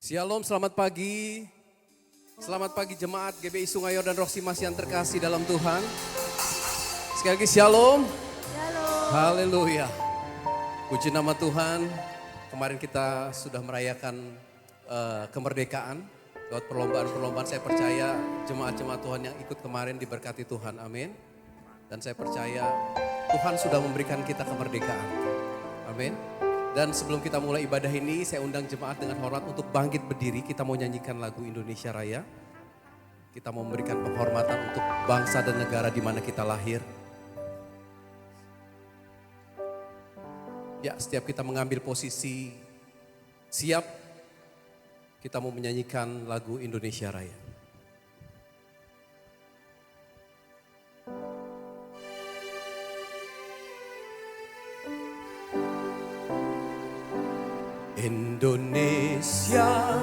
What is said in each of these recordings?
Shalom, selamat pagi. Selamat pagi jemaat GBI Sungayor dan Roksimas yang terkasih dalam Tuhan. Sekali lagi shalom. Shalom. Haleluya. Puji nama Tuhan. Kemarin kita sudah merayakan kemerdekaan. Lewat perlombaan-perlombaan saya percaya jemaat-jemaat Tuhan yang ikut kemarin diberkati Tuhan. Amin. Dan saya percaya Tuhan sudah memberikan kita kemerdekaan. Amin. Dan sebelum kita mulai ibadah ini, saya undang jemaat dengan hormat untuk bangkit berdiri. Kita mau nyanyikan lagu Indonesia Raya. Kita mau memberikan penghormatan untuk bangsa dan negara di mana kita lahir. Ya, setiap kita mengambil posisi siap, kita mau menyanyikan lagu Indonesia Raya. Indonesia,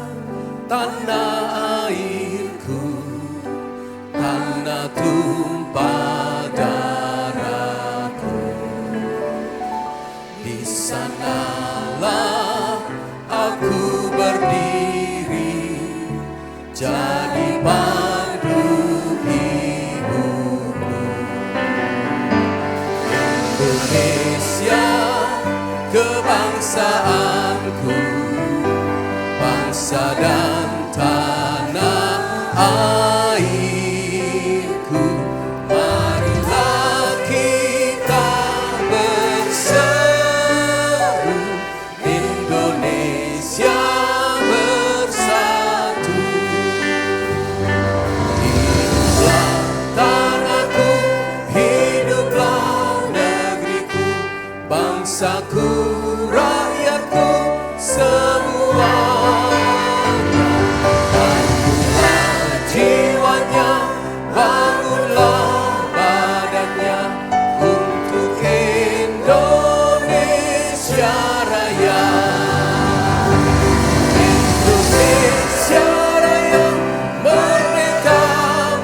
tanah airku, tanah tumpah darahku. Di sanalah aku berdiri, jadi pandu hidupku. Indonesia, kebangsaanku, bangsa dan tanah airku. Marilah kita berseru, Indonesia bersatu. Hiduplah tanahku, hiduplah negeriku, bangsaku, rakyatku semuanya. Bangunlah jiwanya, bangunlah badannya untuk Indonesia Raya. Indonesia Raya, merdeka,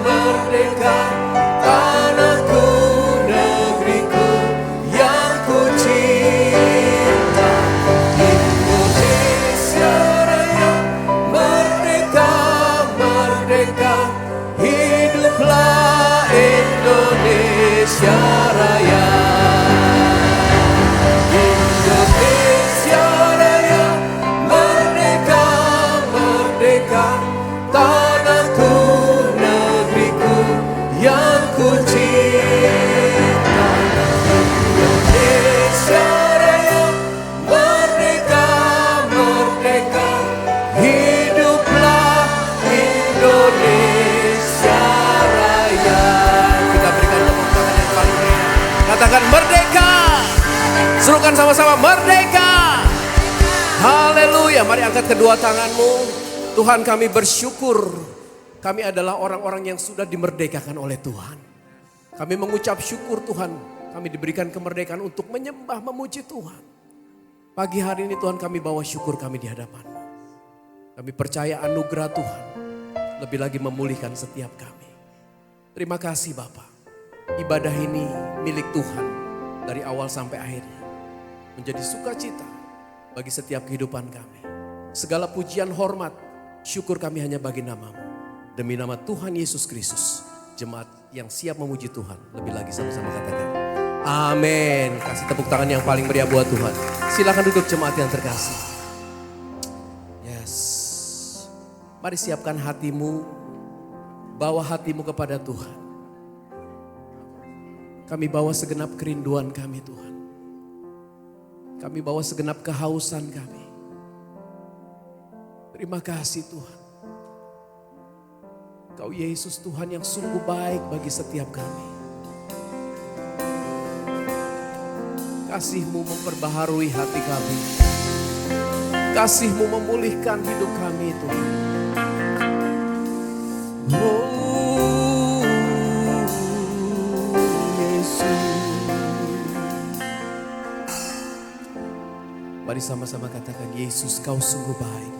merdeka, tanahku, negeriku yang ku cinta. Indonesia Raya, merdeka, merdeka, hiduplah Indonesia Raya. Indonesia Raya, merdeka, merdeka, tanahku, negeriku yang ku cinta. Indonesia Raya, merdeka, merdeka, hiduplah Indonesia Raya. Kita berikan tepuk tangan yang paling meriah. Katakan merdeka. Serukan sama-sama merdeka. Haleluya. Mari angkat kedua tanganmu. Tuhan, kami bersyukur. Kami adalah orang-orang yang sudah dimerdekakan oleh Tuhan. Kami mengucap syukur Tuhan. Kami diberikan kemerdekaan untuk menyembah, memuji Tuhan. Pagi hari ini Tuhan kami bawa syukur kami di hadapan-Mu. Kami percaya anugerah Tuhan lebih lagi memulihkan setiap kami. Terima kasih Bapa. Ibadah ini milik Tuhan dari awal sampai akhirnya. Menjadi sukacita bagi setiap kehidupan kami. Segala pujian, hormat, syukur kami hanya bagi nama-Mu. Demi nama Tuhan Yesus Kristus, jemaat yang siap memuji Tuhan. Lebih lagi sama-sama katakan amin. Kasih tepuk tangan yang paling meriah buat Tuhan. Silakan duduk jemaat yang terkasih. Yes. Mari siapkan hatimu, bawa hatimu kepada Tuhan. Kami bawa segenap kerinduan kami Tuhan. Kami bawa segenap kehausan kami. Terima kasih Tuhan. Kau Yesus Tuhan yang sungguh baik bagi setiap kami. Kasih-Mu memperbaharui hati kami. Kasih-Mu memulihkan hidup kami Tuhan. Oh Yesus. Mari sama-sama katakan Yesus kau sungguh baik.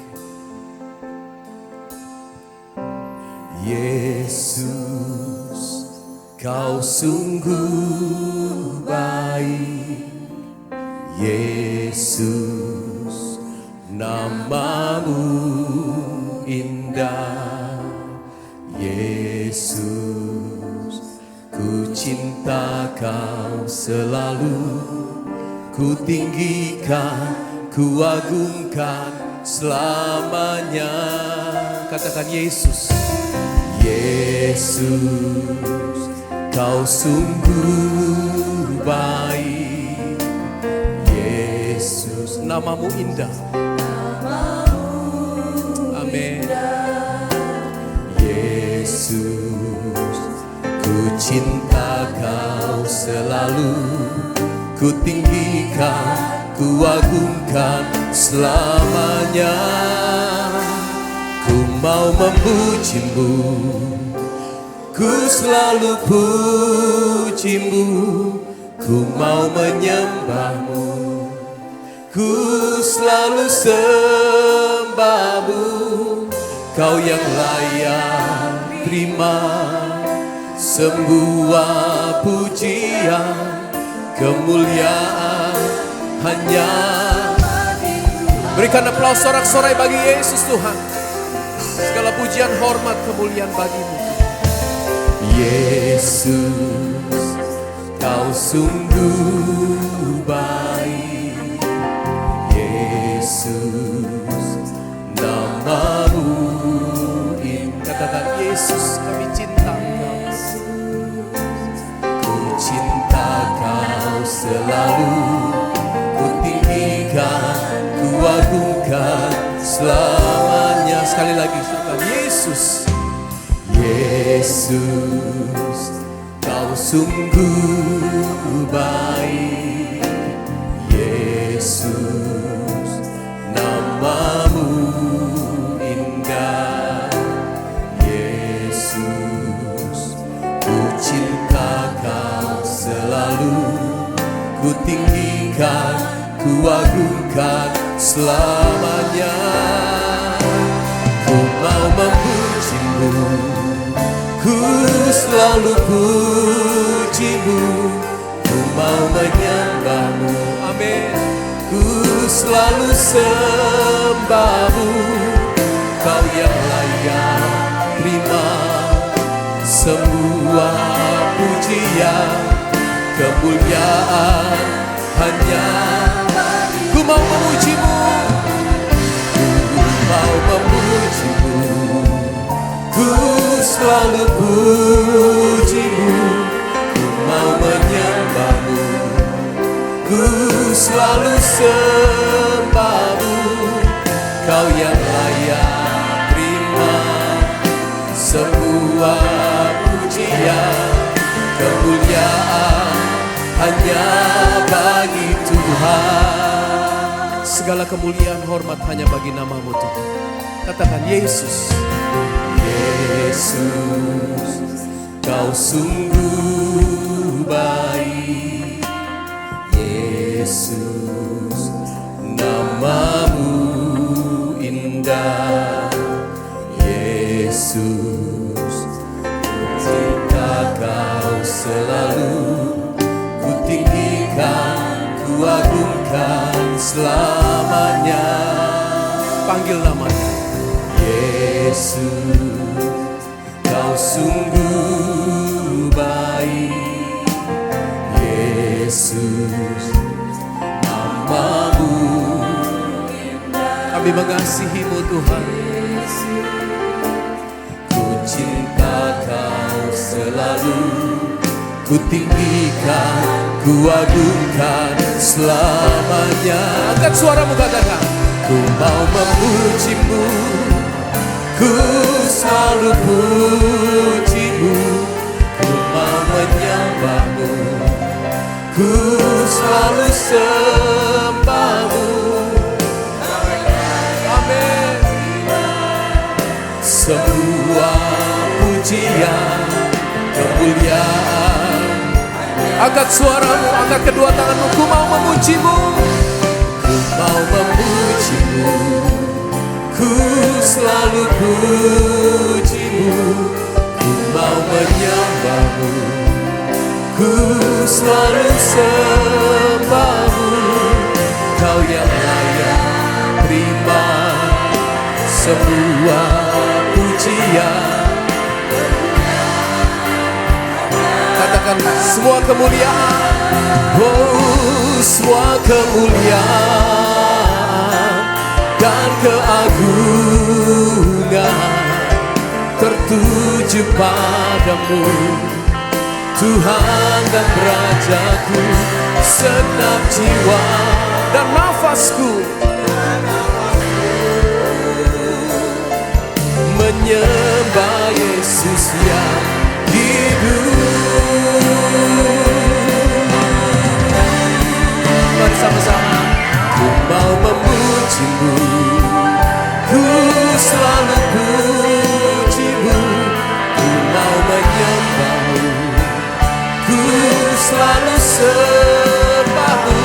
Yesus kau sungguh baik. Yesus, namamu indah. Yesus, ku cinta Kau selalu, ku tinggikan, ku agungkan selamanya. Katakan Yesus. Yesus, Kau sungguh baik. Yesus, namamu indah. Amin. Yesus, ku cinta Kau selalu, ku tinggikan, ku agungkan selamanya. Ku mau memuji-Mu, ku selalu puji-Mu, ku mau menyembah-Mu, ku selalu sembah-Mu. Kau yang layak terima semua pujian, kemuliaan hanya. Berikan aplaus sorak-sorai bagi Yesus Tuhan. Segala pujian, hormat, kemuliaan bagi-Mu. Yesus, Kau sungguh baik. Yesus, namamu indah. Katakan Yesus, kami cinta Kau. Ku cinta Kau selalu, ku tinggikan, ku agungkan selamanya. Sekali lagi, katakan Yesus. Yesus, Kau sungguh baik. Yesus, namamu indah. Yesus, ku cinta Kau selalu, ku tinggikan, ku agungkan selamanya. Ku mau memuji-Mu, ku selalu puji-Mu, ku mau menyembah-Mu. Amin. Ku selalu sembah-Mu. Kau yang layak terima semua pujian, kemuliaan hanya. Ku mau memuji-Mu, ku mau memuji-Mu, ku selalu puji-Mu, ku mau menyembah-Mu, ku selalu sembah-Mu. Kau yang layak terima semua pujian, kemuliaan hanya bagi Tuhan. Segala kemuliaan, hormat hanya bagi nama-Mu Tuhan. Katakan Yesus. Yesus, Kau sungguh baik. Yesus, namamu indah. Yesus, ku cinta Kau selalu, ku tinggikan, ku agungkan selamanya. Panggil namanya. Yesus, Kau sungguh baik. Yesus, namamu indah. Kami mengasihi-Mu Tuhan. Ku cinta Kau selalu, ku tinggikan, ku agungkan selamanya. Angkat suaramu, katakan. Ku mau memuji-Mu, ku selalu puji-Mu, ku mau menyembah-Mu, ku selalu sembah-Mu. Amin. Semua pujian, kemuliaan. Angkat suaramu, angkat kedua tanganmu. Ku mau memuji-Mu, ku mau memuji-Mu, ku selalu puji-Mu, ku mau menyembah-Mu, ku selalu sembah-Mu. Kau yang layak terima semua kemuliaan. Katakan semua kemuliaan. Oh, semua kemuliaan dan keagungan tertuju padamu, Tuhan dan Rajaku. Segenap jiwa dan nafasku menyembah Yesus yang hidup. Mari sama-sama. Ku mau memujimu, ku selalu pujimu, ku mau menyembahmu, ku selalu sembahmu.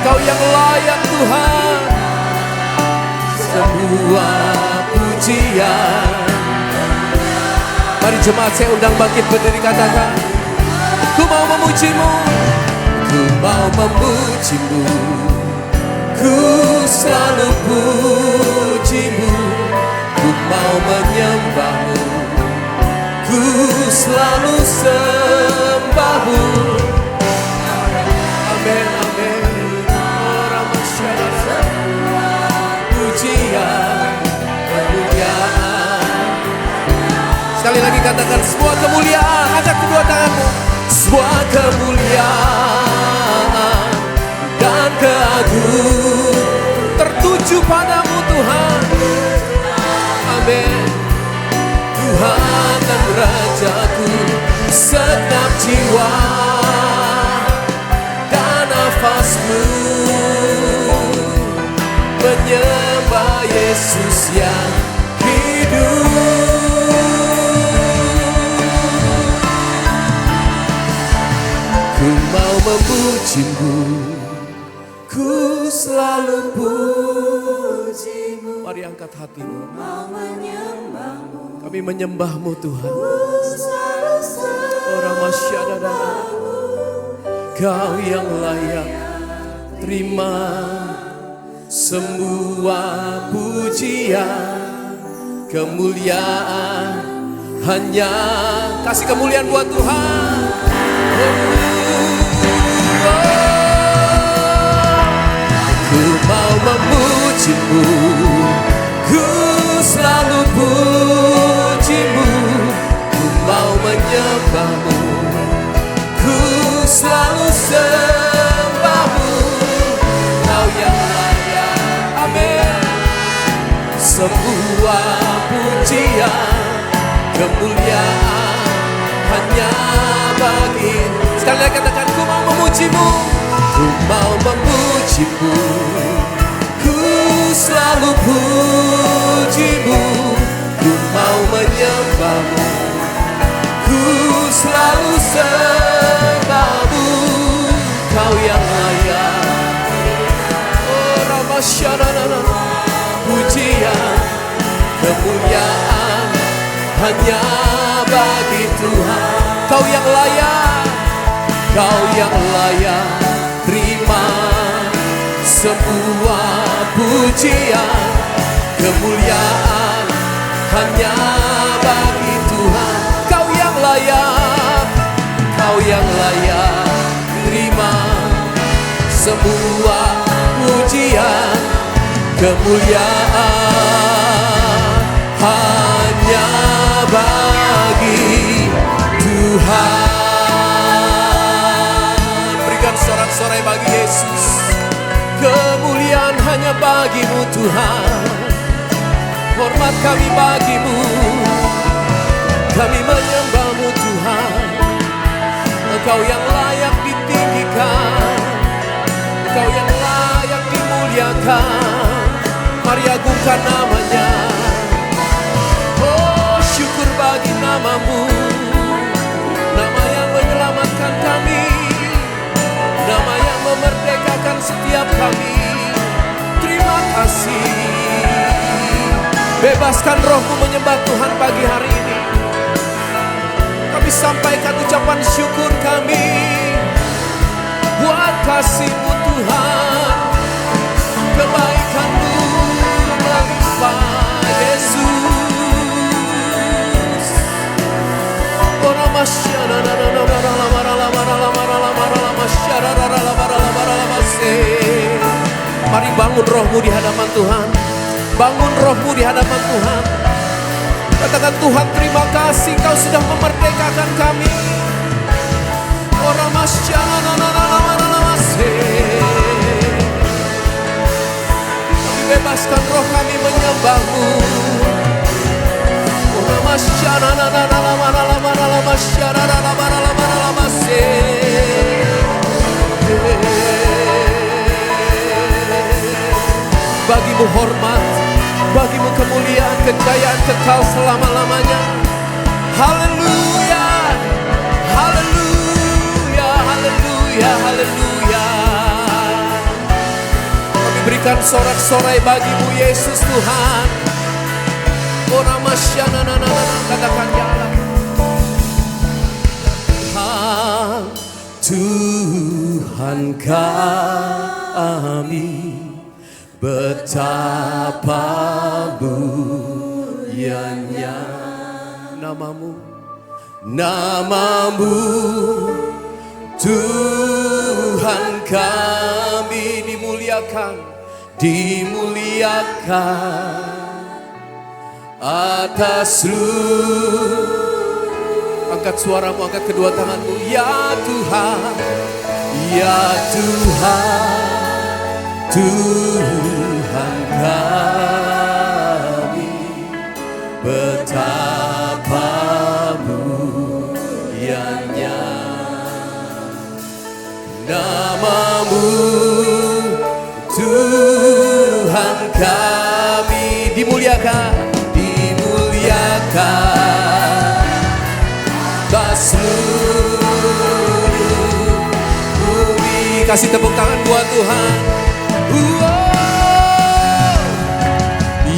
Kau yang layak Tuhan semua pujian. Mari jemaat saya undang bangkit berdiri, katakan ku mau memujimu, ku mau memujimu, ku selalu pujimu, ku mau menyembahmu, ku selalu sembahmu. Amin, amin. Orang masyarakat pujian, kemuliaan. Sekali lagi katakan semua kemuliaan. Angkat kedua tanganmu. Semua kemuliaan dan keagungan tertuju padamu Tuhan. Amin. Tuhan dan Rajaku, segenap jiwa dan nafasmu menyembah Yesus yang hidup. Ku mau memujimu, ku selalu pujimu. Mari angkat hatimu. Mau menyembahmu. Kami menyembahmu Tuhan. Orang masyarakat, Kau yang layak terima semua pujian, kemuliaan. Hanya kasih kemuliaan buat Tuhan. Ku mau memujimu, ku selalu pujimu, ku mau menyembahmu, ku selalu sembahmu. Kau yang layak, amin, sebuah pujian, kemuliaan hanya bagi. Sekali lagi katakan ku mau memujimu, ku mau memujimu, ku selalu pujimu, ku mau menyembahmu, ku selalu sembahmu. Kau yang layak, oh Ramasyadana, pujian, kemuliaan hanya bagi Tuhan. Kau yang layak, Kau yang layak terima sebuah pujian, kemuliaan hanya bagi Tuhan. Kau yang layak, Kau yang layak terima sebuah pujian, kemuliaan hanya bagi Tuhan. Berikan sorak-sorai bagi Yesus. Kemuliaan hanya bagimu Tuhan. Hormat kami bagimu. Kami menyembahmu Tuhan. Engkau yang layak ditinggikan, Engkau yang layak dimuliakan. Mari agungkan namanya. Oh, syukur bagi namamu, nama yang menyelamatkan kami, nama yang memerdekakan setiap kami. Terima kasih. Bebaskan rohmu menyembah Tuhan pagi hari ini. Kami sampaikan ucapan syukur kami buat kasih-Mu Tuhan, kebaikan-Mu melimpah Yesus. Bangun rohmu di hadapan Tuhan. Bangun rohmu di hadapan Tuhan. Katakan, Tuhan terima kasih Kau sudah memerdekakan kami. Kami bebaskan roh kami menyembah-Mu. Bagimu hormat, bagimu kemuliaan, kejayaan kekal selama-lamanya. Haleluya, haleluya, haleluya, haleluya. Kami berikan sorak-sorai bagimu Yesus Tuhan. Katakan ya Allah. Tuhan kami, betapa mulianya namamu, namamu. Tuhan kami dimuliakan, dimuliakan atas seluruh. Angkat suaramu, angkat kedua tanganmu. Ya Tuhan, ya Tuhan, Tuhan kami, betapa mulianya namamu. Tuhan kami dimuliakan, dimuliakan atas seluruh bumi. Kasih tepuk tangan buat Tuhan.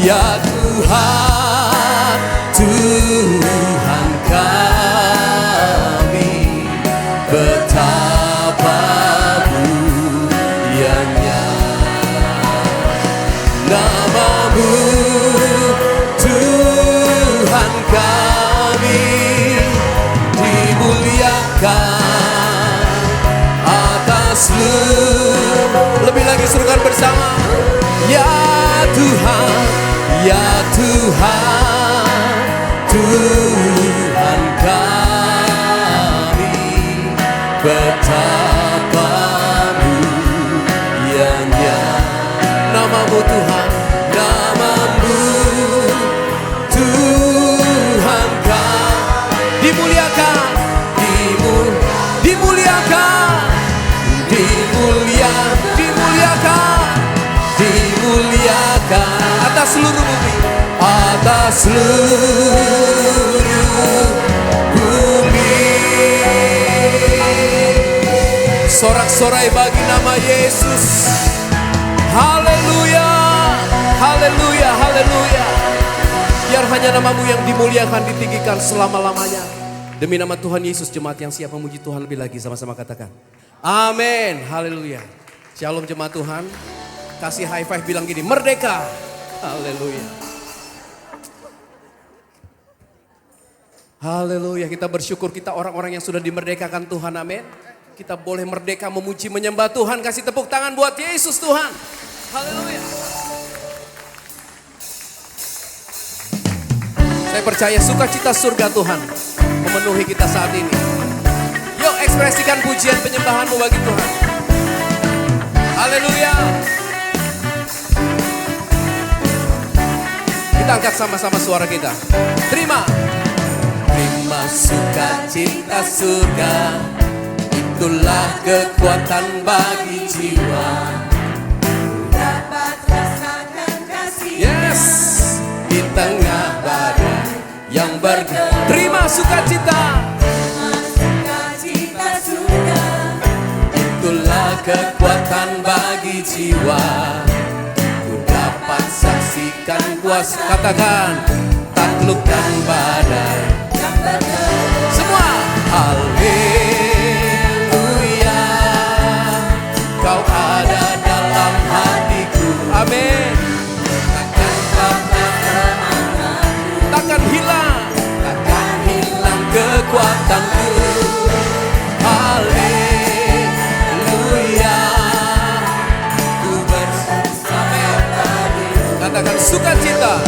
Ya Tuhan, Tuhan kami, betapa mulianya namamu. Tuhan kami dimuliakan atas seluruh. Lebih lagi serukan bersama. Ya Tuhan, ya Tuhan, Tuhan kami, betapa mulianya namamu Tuhan, namamu. Tuhan kami dimuliakan, dimuliakan, dimuliakan atas seluruh bumi, atas seluruh bumi. Sorak-sorai bagi nama Yesus. Haleluya, haleluya, haleluya. Biar hanya namamu yang dimuliakan, ditinggikan selama-lamanya. Demi nama Tuhan Yesus, jemaat yang siap memuji Tuhan lebih lagi, sama-sama katakan amin, haleluya. Shalom jemaat Tuhan. Kasih high five, bilang gini, merdeka. Haleluya. Haleluya, kita bersyukur kita orang-orang yang sudah dimerdekakan Tuhan, amin. Kita boleh merdeka memuji menyembah Tuhan. Kasih tepuk tangan buat Yesus Tuhan. Haleluya. Saya percaya sukacita surga Tuhan memenuhi kita saat ini. Yuk ekspresikan pujian penyembahanmu bagi Tuhan. Haleluya. Kita angkat sama-sama suara kita. Terima sukacita surga, itulah kekuatan bagi jiwa. Dapat rasakan kasih. Yes, di tengah badai yang terima sukacita. Sukacita surga, itulah kekuatan bagi jiwa. Ku dapat saksikan kuasa, katakan, taklukkan badai. Semua, haleluya, Kau ada dalam hatiku, amin. Takkan hilang kekuatanku, haleluya. Ku bersama sukacita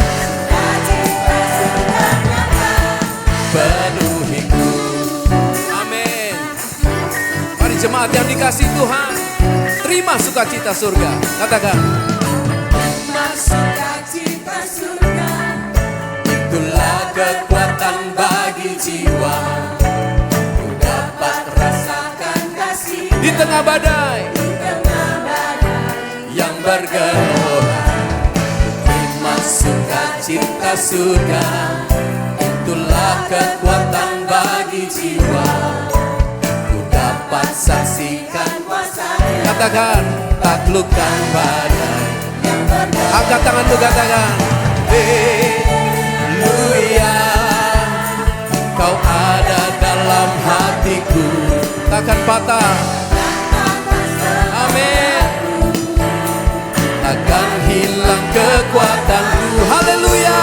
penuhiku. Amin. Mari jemaat yang dikasihi Tuhan, terima sukacita surga. Katakan, terima sukacita surga, itulah kekuatan bagi jiwa. Ku dapat rasakan kasih di tengah badai, yang bergelora. Terima sukacita surga, itulah kekuatan bagi jiwa. Ku dapat saksikan kuasa-Nya. Katakan, taklukkan badai. Angkat tanganmu, katakan, haleluya. Kau ada dalam hatiku, takkan patah. Amin. Takkan hilang kekuatanku. Haleluya.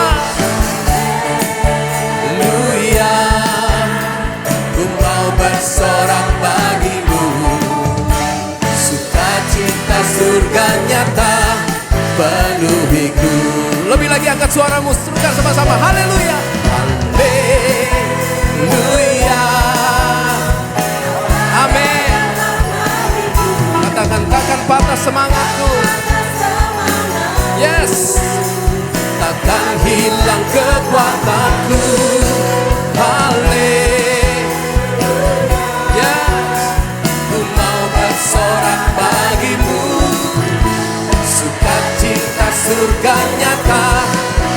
Haleluya. Ku mau bersorak bagimu. Sukacita surga nyata penuhiku. Lebih lagi angkat suaramu, serukan sama-sama. Haleluya. Haleluya. Amin. Katakan, takkan patah semangatku. Yes. Takkan hilang kekuatanku. Haleluya. Yes. Ku mau bersorak bagimu. Sukacita surga nyata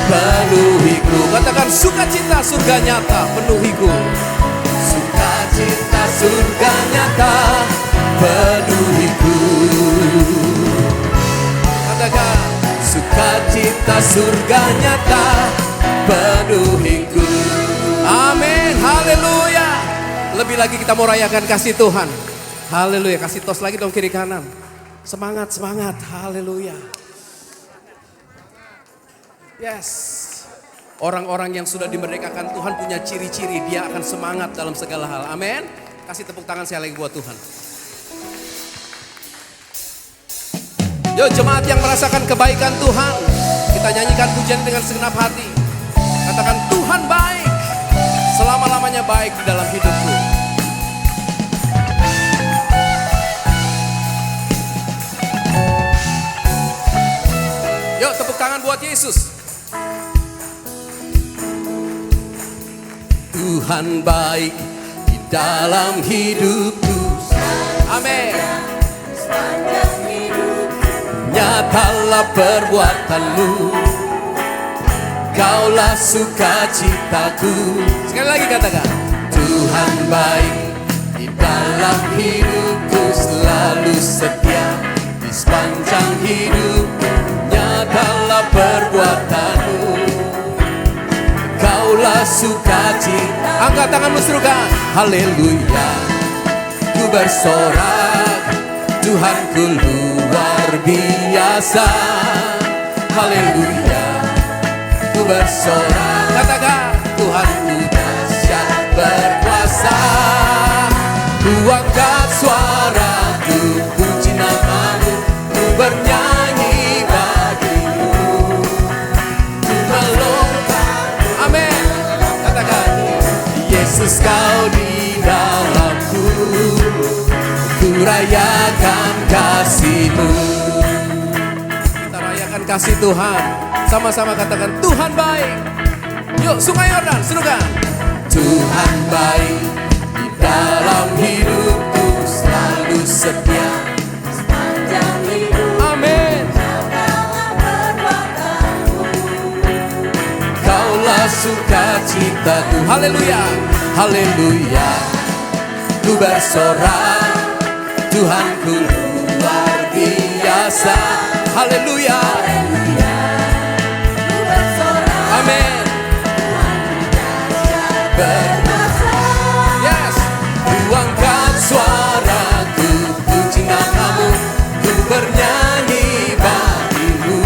penuhiku. Katakan, sukacita surga nyata penuhiku. Sukacita surga nyata penuhiku. Katakan, sukacita surga nyata penuhiku. Amin. Haleluya. Lebih lagi kita mau rayakan kasih Tuhan. Haleluya. Kasih tos lagi dong kiri kanan. Semangat, semangat. Haleluya. Yes. Orang-orang yang sudah dimerdekakan Tuhan punya ciri-ciri. Dia akan semangat dalam segala hal. Amin. Kasih tepuk tangan sekali lagi buat Tuhan. Yuk jemaat yang merasakan kebaikan Tuhan, kita nyanyikan pujian dengan segenap hati. Katakan, Tuhan baik, selama-lamanya baik di dalam hidupku. Yuk tepuk tangan buat Yesus. Tuhan baik di dalam hidupku. Amin. Nyatalah perbuatanmu, Kaulah sukacitaku. Sekali lagi katakan, Tuhan baik di dalam hidupku, selalu setia di sepanjang hidupku. Nyatalah perbuatanmu, Kaulah sukacita. Angkat tanganmu serukan, haleluya. Ku bersorak, Tuhanku luar biasa. Haleluya. Ku bersorak, katakan, Tuhanku dahsyat berkuasa. Ku angkat suaraku, puji nama-Mu, ku bernyanyi bagimu. Ku melompat, amin. Katakan, Yesus Kau di dalamku, ku rayakan kasih-Mu. Kita rayakan kasih Tuhan. Sama-sama katakan, Tuhan baik. Yuk, Sungai Yordan, serukan. Tuhan baik di dalam hidupku, selalu setia sepanjang hidup. Amin. Kaulah sukacitaku. Haleluya, haleluya. Ku bersorak, Tuhanku luar biasa. Haleluya. Amin. Yes. Ku angkat suaraku, puji nama-Mu, ku bernyanyi bagimu.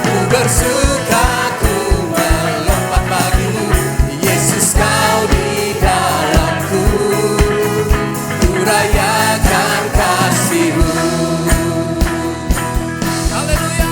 Ku bersuka, ku melompat bagimu. Yesus Kau di dalamku, ku rayakan kasih-Mu. Haleluya.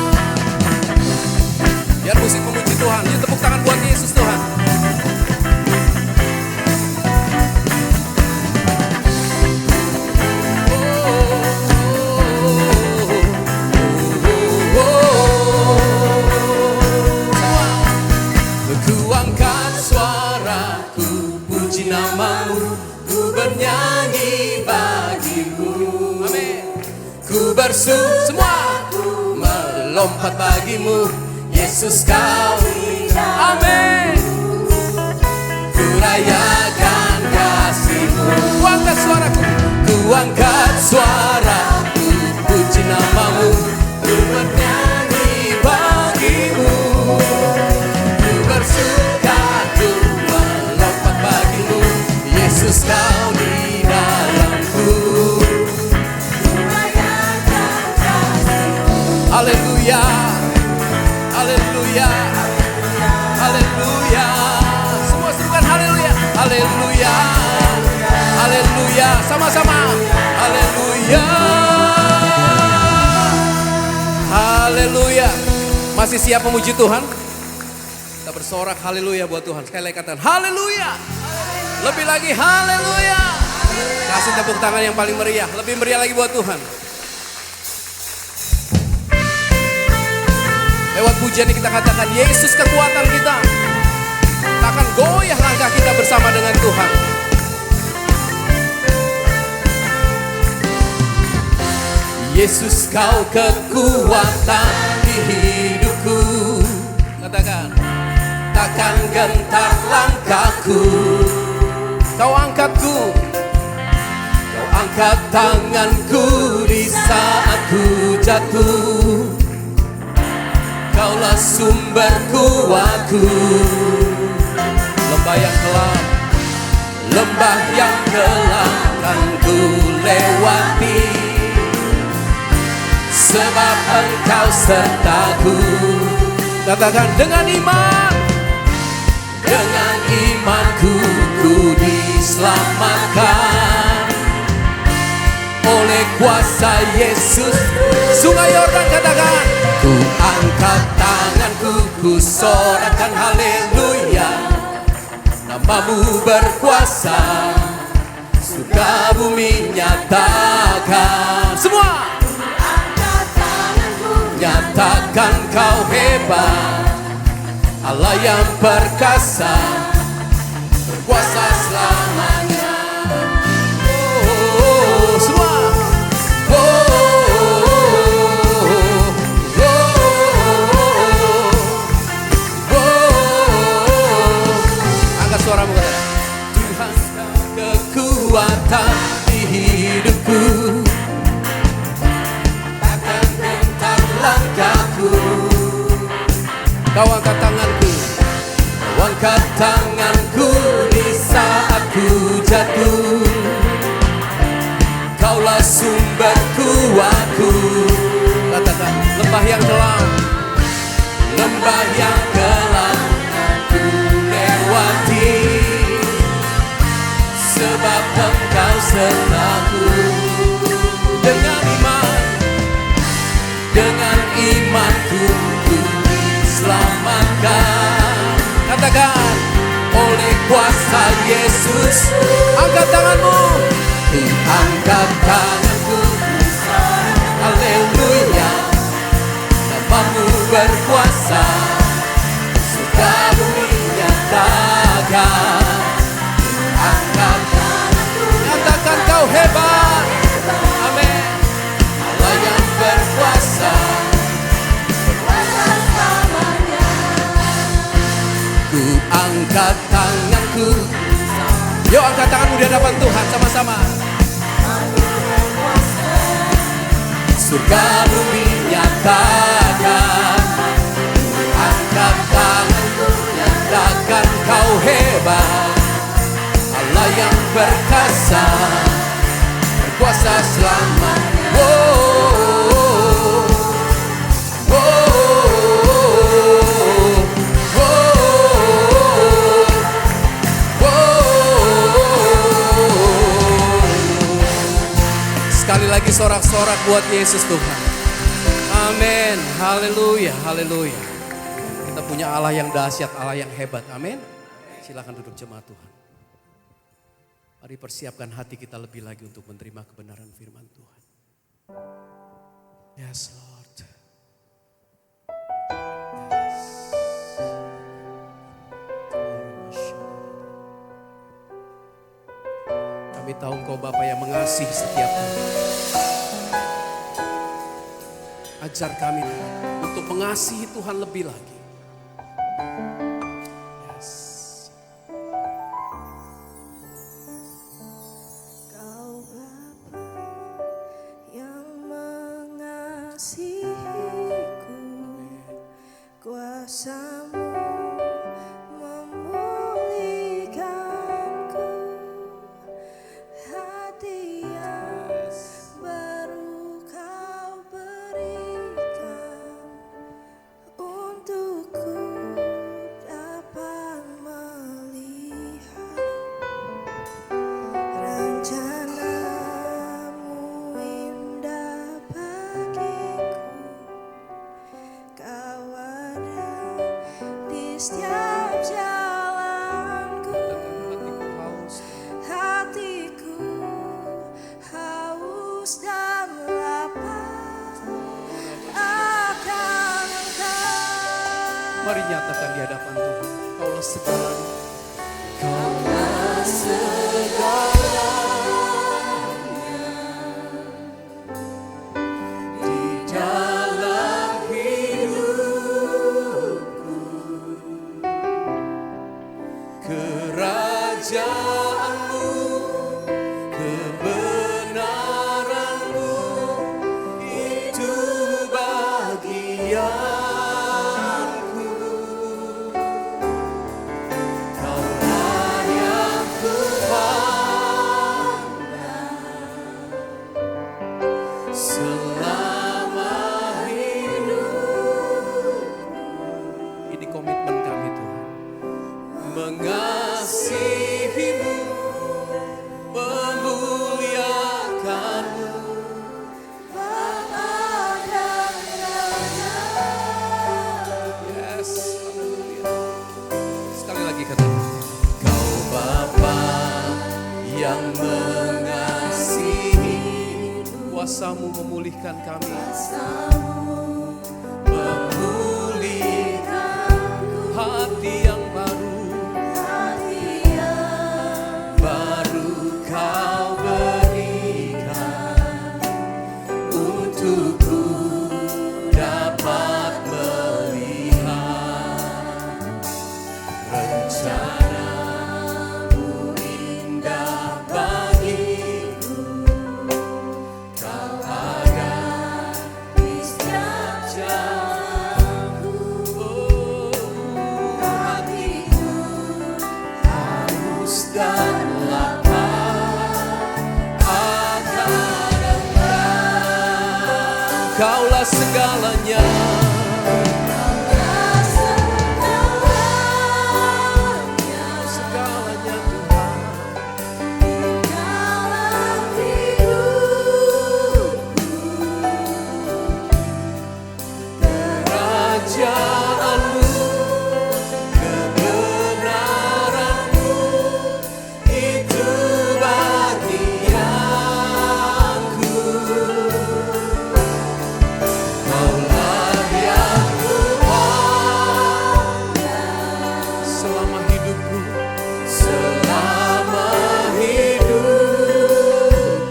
namamu, ku bernyanyi bagimu. Amin. Ku semua melompat bagimu, Yesus kau indah. Amin. Ku rayakan kasih-Mu. Ku angkat suaraku, puji namamu, ku bernyanyi bagimu. Ku bersuka, ku melompat bagimu, Yesus kau di dalamku. Haleluya, haleluya, haleluya. Semua serukan haleluya, haleluya, haleluya. Sama-sama, haleluya, haleluya. Masih siap memuji Tuhan? Kita bersorak haleluya buat Tuhan. Sekali lagi katakan haleluya. Lebih lagi haleluya. Kasih tepuk tangan yang paling meriah. Lebih meriah lagi buat Tuhan. Lewat pujian ini kita katakan Yesus kekuatan kita. Takkan goyah langkah kita bersama dengan Tuhan. Yesus kau kekuatan di hidupku. Katakan, takkan gentar langkahku. Kau angkatku, kau angkat tanganku di saat ku jatuh. Kaulah sumber kuatku. Lembah yang gelap kan ku lewati, sebab Engkau sertaku. Katakan dengan imanku ku diselamatkan oleh kuasa Yesus. Sungai Yordan katakan, ku angkat tanganku, ku sorakan haleluya. Namamu berkuasa, surga bumi nyatakan. Semua nyatakan kau hebat, Allah yang perkasa, berkuasa selamanya. Oh, semua. Angkat suaramu katakan, Tuhan kekuatan di hidupku. Kau angkat tanganku di saat ku jatuh. Kaulah sumber kuatku. Katakan, lembah yang gelap ku lewati, sebab Engkau sertaku. Dengan imanku ku diselamatkan. Katakan, oleh kuasa Yesus. Angkat tanganmu, ku angkat tanganku. Haleluya, namamu berkuasa, surga bumi nyatakan. Angkat tanganku, nyatakan kau hebat. Amin. Allah yang berkuasa, ku angkat tanganku. Yuk angkat tanganmu di hadapan Tuhan sama-sama. Surga bumi nyatakan. Angkat tanganku, nyatakan kau hebat. Allah yang perkasa, berkuasa selamanya. Sekali lagi sorak-sorak buat Yesus Tuhan. Amin. Haleluya, haleluya. Kita punya Allah yang dahsyat, Allah yang hebat. Amin. Silakan duduk jemaat Tuhan. Mari persiapkan hati kita lebih lagi untuk menerima kebenaran firman Tuhan. Yes, Lord. Yes. Kami tahu Engkau Bapa yang mengasihi setiap kami. Ajar kami Tuhan untuk mengasihi Tuhan lebih lagi. Yes. Kau Bapa yang mengasihiku, kuasa-Mu memulihkanku, hati yang baru Kau berikan untukku dapat melihat rencana-Mu indah bagiku. Kau ada di setiap jalanku. Hatiku haus dan lapar akan Engkau. Mari nyatakan di hadapan Tuhan. Kaulah segalanya. Kaulah segalanya Di dalam hidupku, kerajaan-Mu, kebenaran-Mu, itu bagianku. Kaulah yang kupandang selama hidup. Ini komitmen kami Tuhan, mengasihi-Mu, memuliakan-Mu. Bapa dan Raja. Yes, haleluya. Sekali lagi katakan, Kau Bapa yang mengasihi, kuasa-Mu memulihkan kami, memulihkan hati yang baru, baru Kau berikan untukku dapat melihat rencana-Mu indah bagiku. Kau ada Di setiap jalanku, hatiku haus dan lapar akan Engkau. Kaulah segalanya. kaulah segalanya Segalanya Tuhan. dalam hidupku. Kerajaan-Mu, kebenaran-Mu, itu bagianku. Kaulah yang kupandang selama hidupku, selama hidup,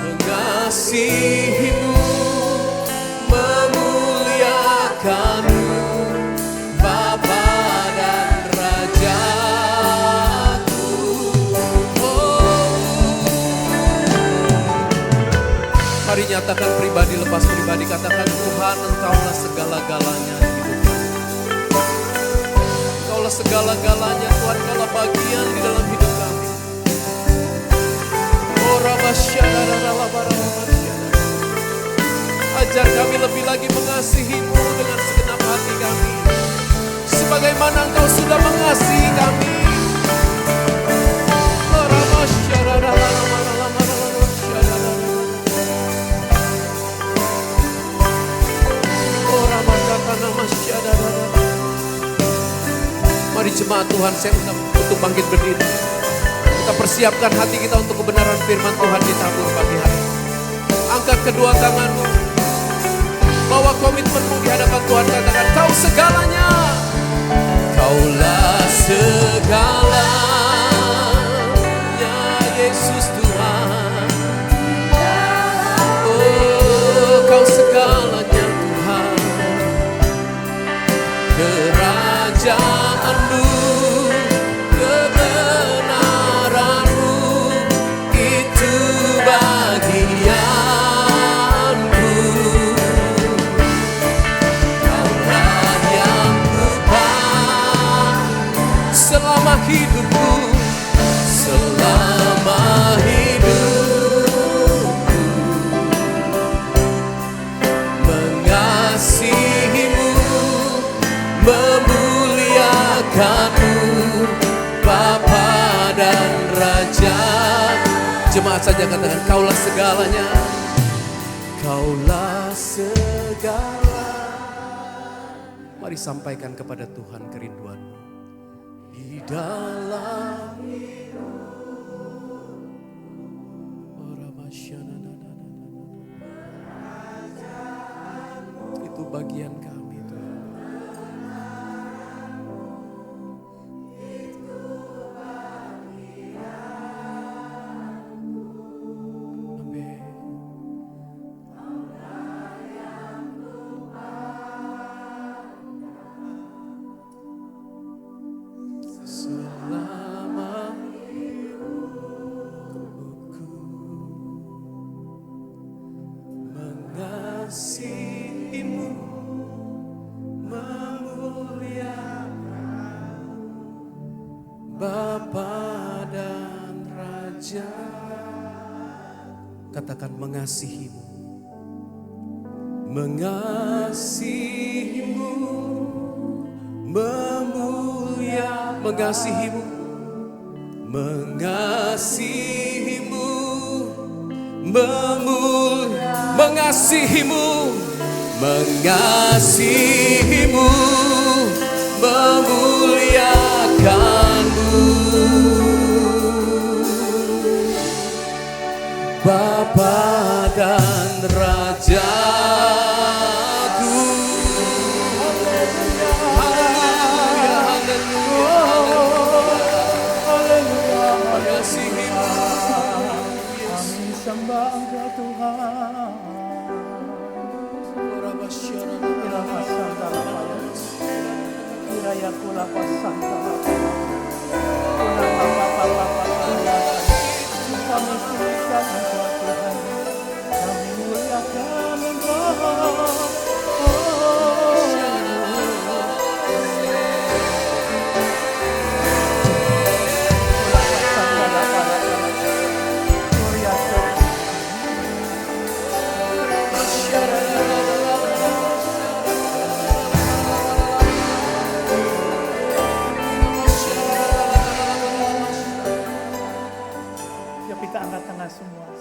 mengasihi-Mu, memuliakan-Mu, Bapa dan Rajaku. Oh. Mari nyatakan pribadi lepas pribadi, katakan Tuhan Engkaulah segala-galanya di hidup kami. Engkaulah segala-galanya Tuhan, Engkaulah bagian di dalam hidup kami. Oh Rabasyadadadalabarabarasyadad. Ajar kami lebih lagi mengasihi-Mu dengan segenap hati kami, sebagaimana Engkau sudah mengasihi kami. Oh Rabasyadadadalabarabarasyadad. Oh Ramakakanamasyadarada. Mari jemaat Tuhan, saya undang untuk bangkit berdiri. Kita persiapkan hati kita untuk kebenaran firman Tuhan ditabur pagi hari. Angkat kedua tanganmu, bawa komitmenmu di hadapan Tuhan, katakan Kau segalanya. Kaulah segalanya. kerajaanmu, kebenaranmu, itu bagianku. Kaulah yang kupakai selama hidupku, selama hidupku, mengasihimu, memuliakanmu, Bapa dan Raja. Jemaat saja katakan, kaulah segalanya, kaulah segala. Mari sampaikan kepada Tuhan kerinduanmu di dalam itu bagian kami Tuhan. Amin. Selama hidupku mengasihimu, memuliakanmu, Bapa dan Raja. Katakan mengasihimu, mengasihimu, mengasihimu, mengasihimu, mengasihimu, mengasihimu, memuliakanmu, Bapa dan Rajaku. Haleluya, haleluya, mengasihimu. Kami sembah Engkau Tuhan. Ilaha sandala palas. Iraya kula pasandala palas. Kula papa. Kami pujikan Engkau Tuhan. Kami muliakan Engkau. Kita angkat tangan semua.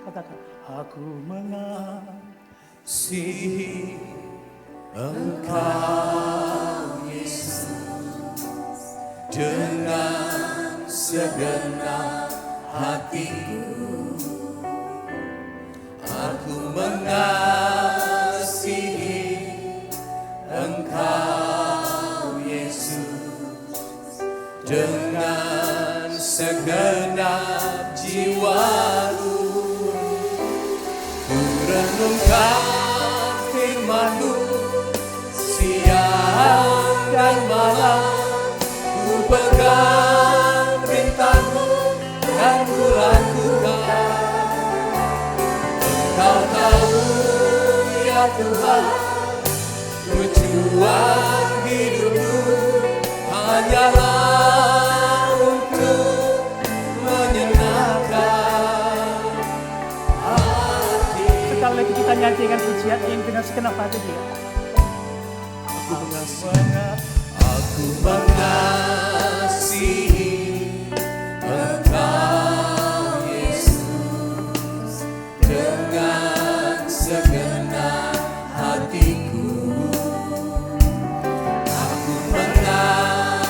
Katakan, aku mengasihi Engkau Yesus dengan segenap hatiku. Aku mengasihi Engkau Yesus dengan segenap jiwaku. Ku renungkan firman-Mu siang dan malam, ku pegang perintah-Mu dan ku lakukan. Engkau tahu ya Tuhan, tujuan hidupku hanyalah untuk menyenangkan hati. sekali lagi kita nyanyikan pujian ini dengan segenap hati dia. Aku mengasihi Engkau Yesus dengan segenap hatiku. Aku mengasihi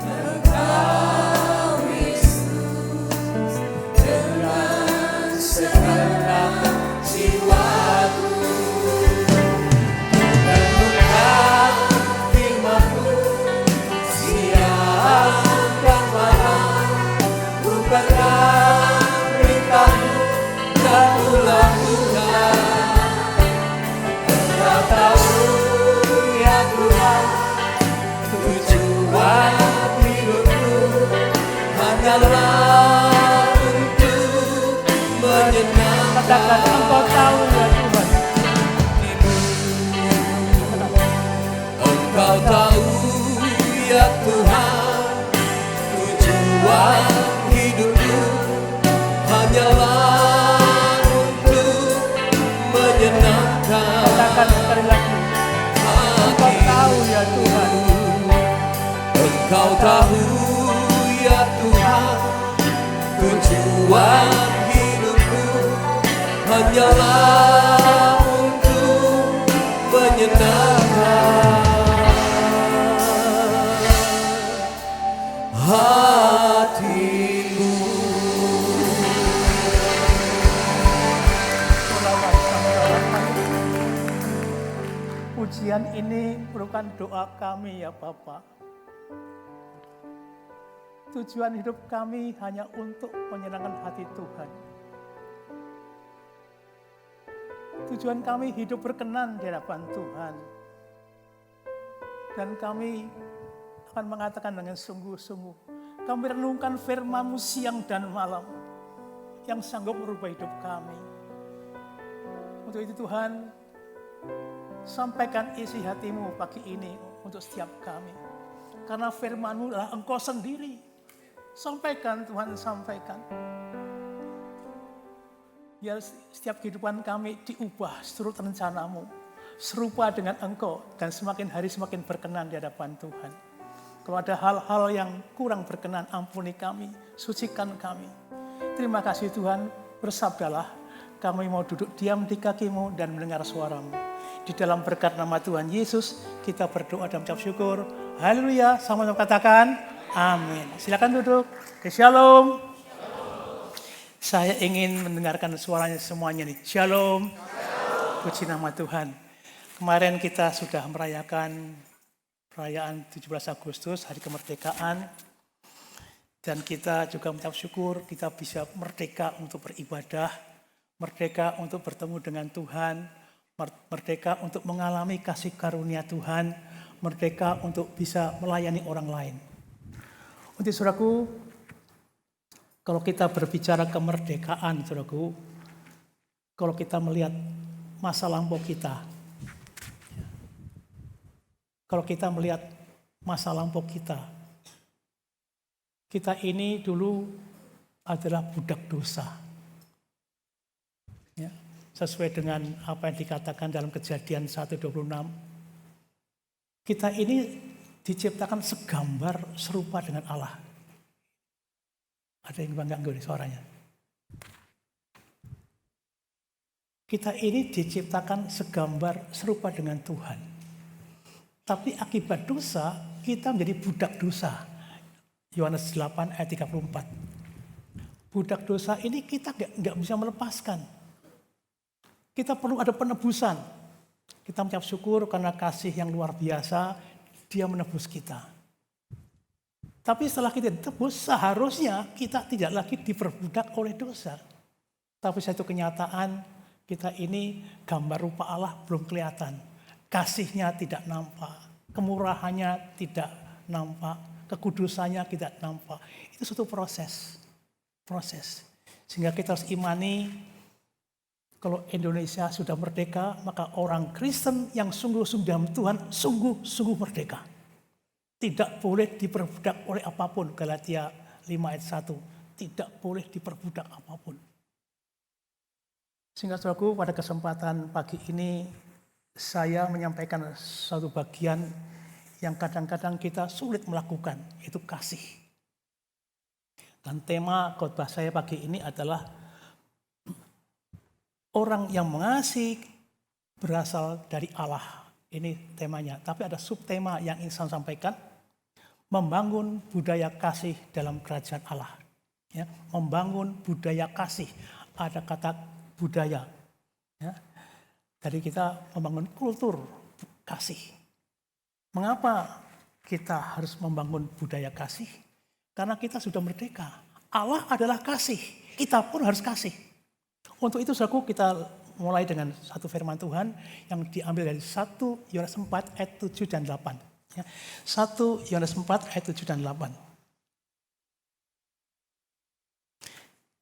Engkau Yesus dengan segenap jiwaku. Renungkan firman Engkau tahu ya Tuhan, tujuan hidupku hanyalah untuk menyenangkan Katakan sekali lagi. Engkau tahu ya Tuhan. Engkau tahu ya Tuhan, tujuan hidupku hanyalah untuk menyenangkan hatimu. Pujian ini merupakan doa kami ya Bapa. Tujuan hidup kami hanya untuk menyenangkan hati Tuhan. Tujuan kami hidup berkenan di hadapan Tuhan. Dan kami akan mengatakan dengan sungguh-sungguh, kami renungkan firman-Mu siang dan malam yang sanggup merubah hidup kami. Untuk itu Tuhan, sampaikan isi hati-Mu pagi ini untuk setiap kami. Karena firman-Mu adalah Engkau sendiri. Sampaikan Tuhan, sampaikan. Biar setiap kehidupan kami diubah seturut rencana-Mu. Serupa dengan Engkau dan semakin hari semakin berkenan di hadapan Tuhan. Kalau ada hal-hal yang kurang berkenan, ampuni kami, sucikan kami. Terima kasih Tuhan, bersabdalah. Kami mau duduk diam di kaki-Mu dan mendengar suara-Mu. Di dalam berkat nama Tuhan Yesus, kita berdoa dan mengucap syukur. Haleluya, sama-sama katakan, amin. Silakan duduk. Shalom. Saya ingin mendengarkan suaranya semuanya nih. Shalom. Puji nama Tuhan. Kemarin kita sudah merayakan perayaan 17 Agustus, Hari Kemerdekaan. Dan kita juga mengucap syukur kita bisa merdeka untuk beribadah, merdeka untuk bertemu dengan Tuhan, merdeka untuk mengalami kasih karunia Tuhan, merdeka untuk bisa melayani orang lain. Untuk saudaraku, kalau kita berbicara kemerdekaan, saudaraku, kalau kita melihat masa lampau kita, kalau kita melihat masa lampau kita ini dulu adalah budak dosa. Ya, sesuai dengan apa yang dikatakan dalam Kejadian 1:26. Kita ini diciptakan segambar serupa dengan Allah. Ada yang bangga enggak suaranya? Kita ini diciptakan segambar serupa dengan Tuhan. Tapi akibat dosa, kita menjadi budak dosa. Yohanes 8 ayat 34. Budak dosa ini kita nggak bisa melepaskan. Kita perlu ada penebusan. Kita mengucap syukur karena kasih yang luar biasa, Dia menebus kita. Tapi setelah kita ditebus, seharusnya kita tidak lagi diperbudak oleh dosa. Tapi satu kenyataan, kita ini gambar rupa Allah belum kelihatan. Kasihnya tidak nampak, kemurahannya tidak nampak, kekudusannya tidak nampak. Itu suatu proses. Sehingga kita harus imani, kalau Indonesia sudah merdeka, maka orang Kristen yang sungguh-sungguh dalam Tuhan, sungguh-sungguh merdeka. Tidak boleh diperbudak oleh apapun. Galatia 5 ayat 1. Tidak boleh diperbudak apapun. Sehingga saudaraku, pada kesempatan pagi ini, saya menyampaikan satu bagian yang kadang-kadang kita sulit melakukan, itu kasih. Dan tema khotbah saya pagi ini adalah orang yang mengasihi berasal dari Allah. Ini temanya, tapi ada subtema yang ingin saya sampaikan. Membangun budaya kasih dalam kerajaan Allah. Ya, membangun budaya kasih. Ada kata budaya. Ya. Jadi kita membangun kultur kasih. Mengapa kita harus membangun budaya kasih? Karena kita sudah merdeka. Allah adalah kasih. Kita pun harus kasih. Untuk itu saudaraku, kita mulai dengan satu firman Tuhan yang diambil dari 1 Yohanes 4 ayat 7 dan 8. 1 Yohanes 4 ayat 7 dan 8.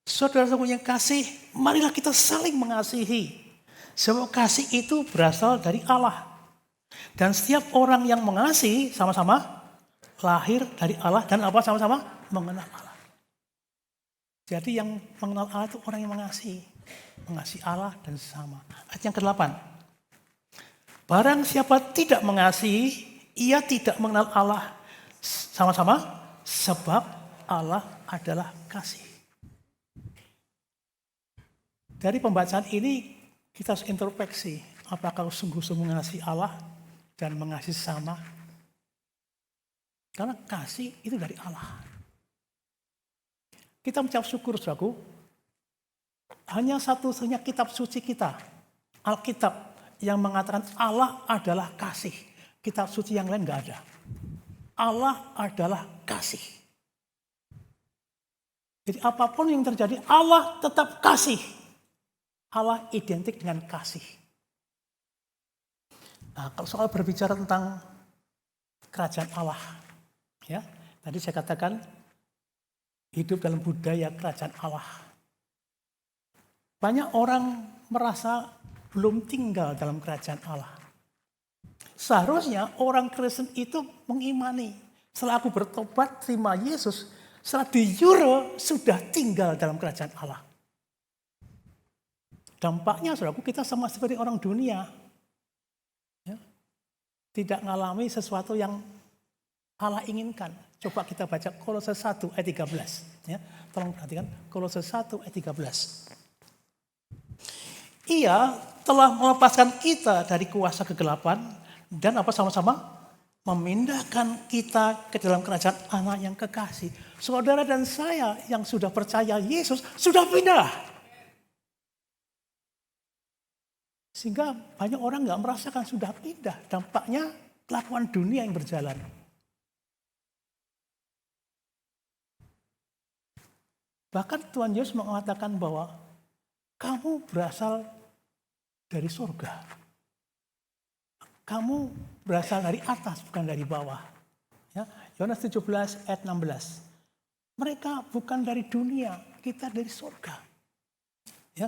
Saudara-saudara yang kasih, marilah kita saling mengasihi. Sebab kasih itu berasal dari Allah. Dan setiap orang yang mengasihi sama-sama lahir dari Allah dan apa sama-sama mengenal Allah. Jadi yang mengenal Allah itu orang yang mengasihi Allah dan sesama. Ayat yang ke-8. Barang siapa tidak mengasihi, ia tidak mengenal Allah sama-sama sebab Allah adalah kasih. Dari pembacaan ini kita harus introspeksi, apakah sungguh-sungguh mengasihi Allah dan mengasihi sesama? Karena kasih itu dari Allah. Kita mengucap syukur, saudaraku. Hanya satu-satunya kitab suci kita, Alkitab, yang mengatakan Allah adalah kasih. Kitab suci yang lain nggak ada. Allah adalah kasih. Jadi apapun yang terjadi, Allah tetap kasih. Allah identik dengan kasih. Nah, kalau soal berbicara tentang kerajaan Allah, ya, tadi saya katakan hidup dalam budaya kerajaan Allah. Banyak orang merasa belum tinggal dalam kerajaan Allah. Seharusnya orang Kristen itu mengimani, setelah aku bertobat, terima Yesus, setelah di Euro sudah tinggal dalam kerajaan Allah. Dampaknya, saudaraku, kita sama seperti orang dunia. Ya, tidak mengalami sesuatu yang Allah inginkan. Coba kita baca Kolose 1 ayat 13. Ya, tolong perhatikan Kolose 1 ayat 13. Ia telah melepaskan kita dari kuasa kegelapan dan apa sama-sama memindahkan kita ke dalam kerajaan Anak yang kekasih. Saudara dan saya yang sudah percaya Yesus sudah pindah. Sehingga banyak orang nggak merasakan sudah pindah. Dampaknya kelakuan dunia yang berjalan. Bahkan Tuhan Yesus mengatakan bahwa kamu berasal dari surga. Kamu berasal dari atas, bukan dari bawah. Ya, Yohanes 17 ayat 16. Mereka bukan dari dunia, kita dari surga. Ya,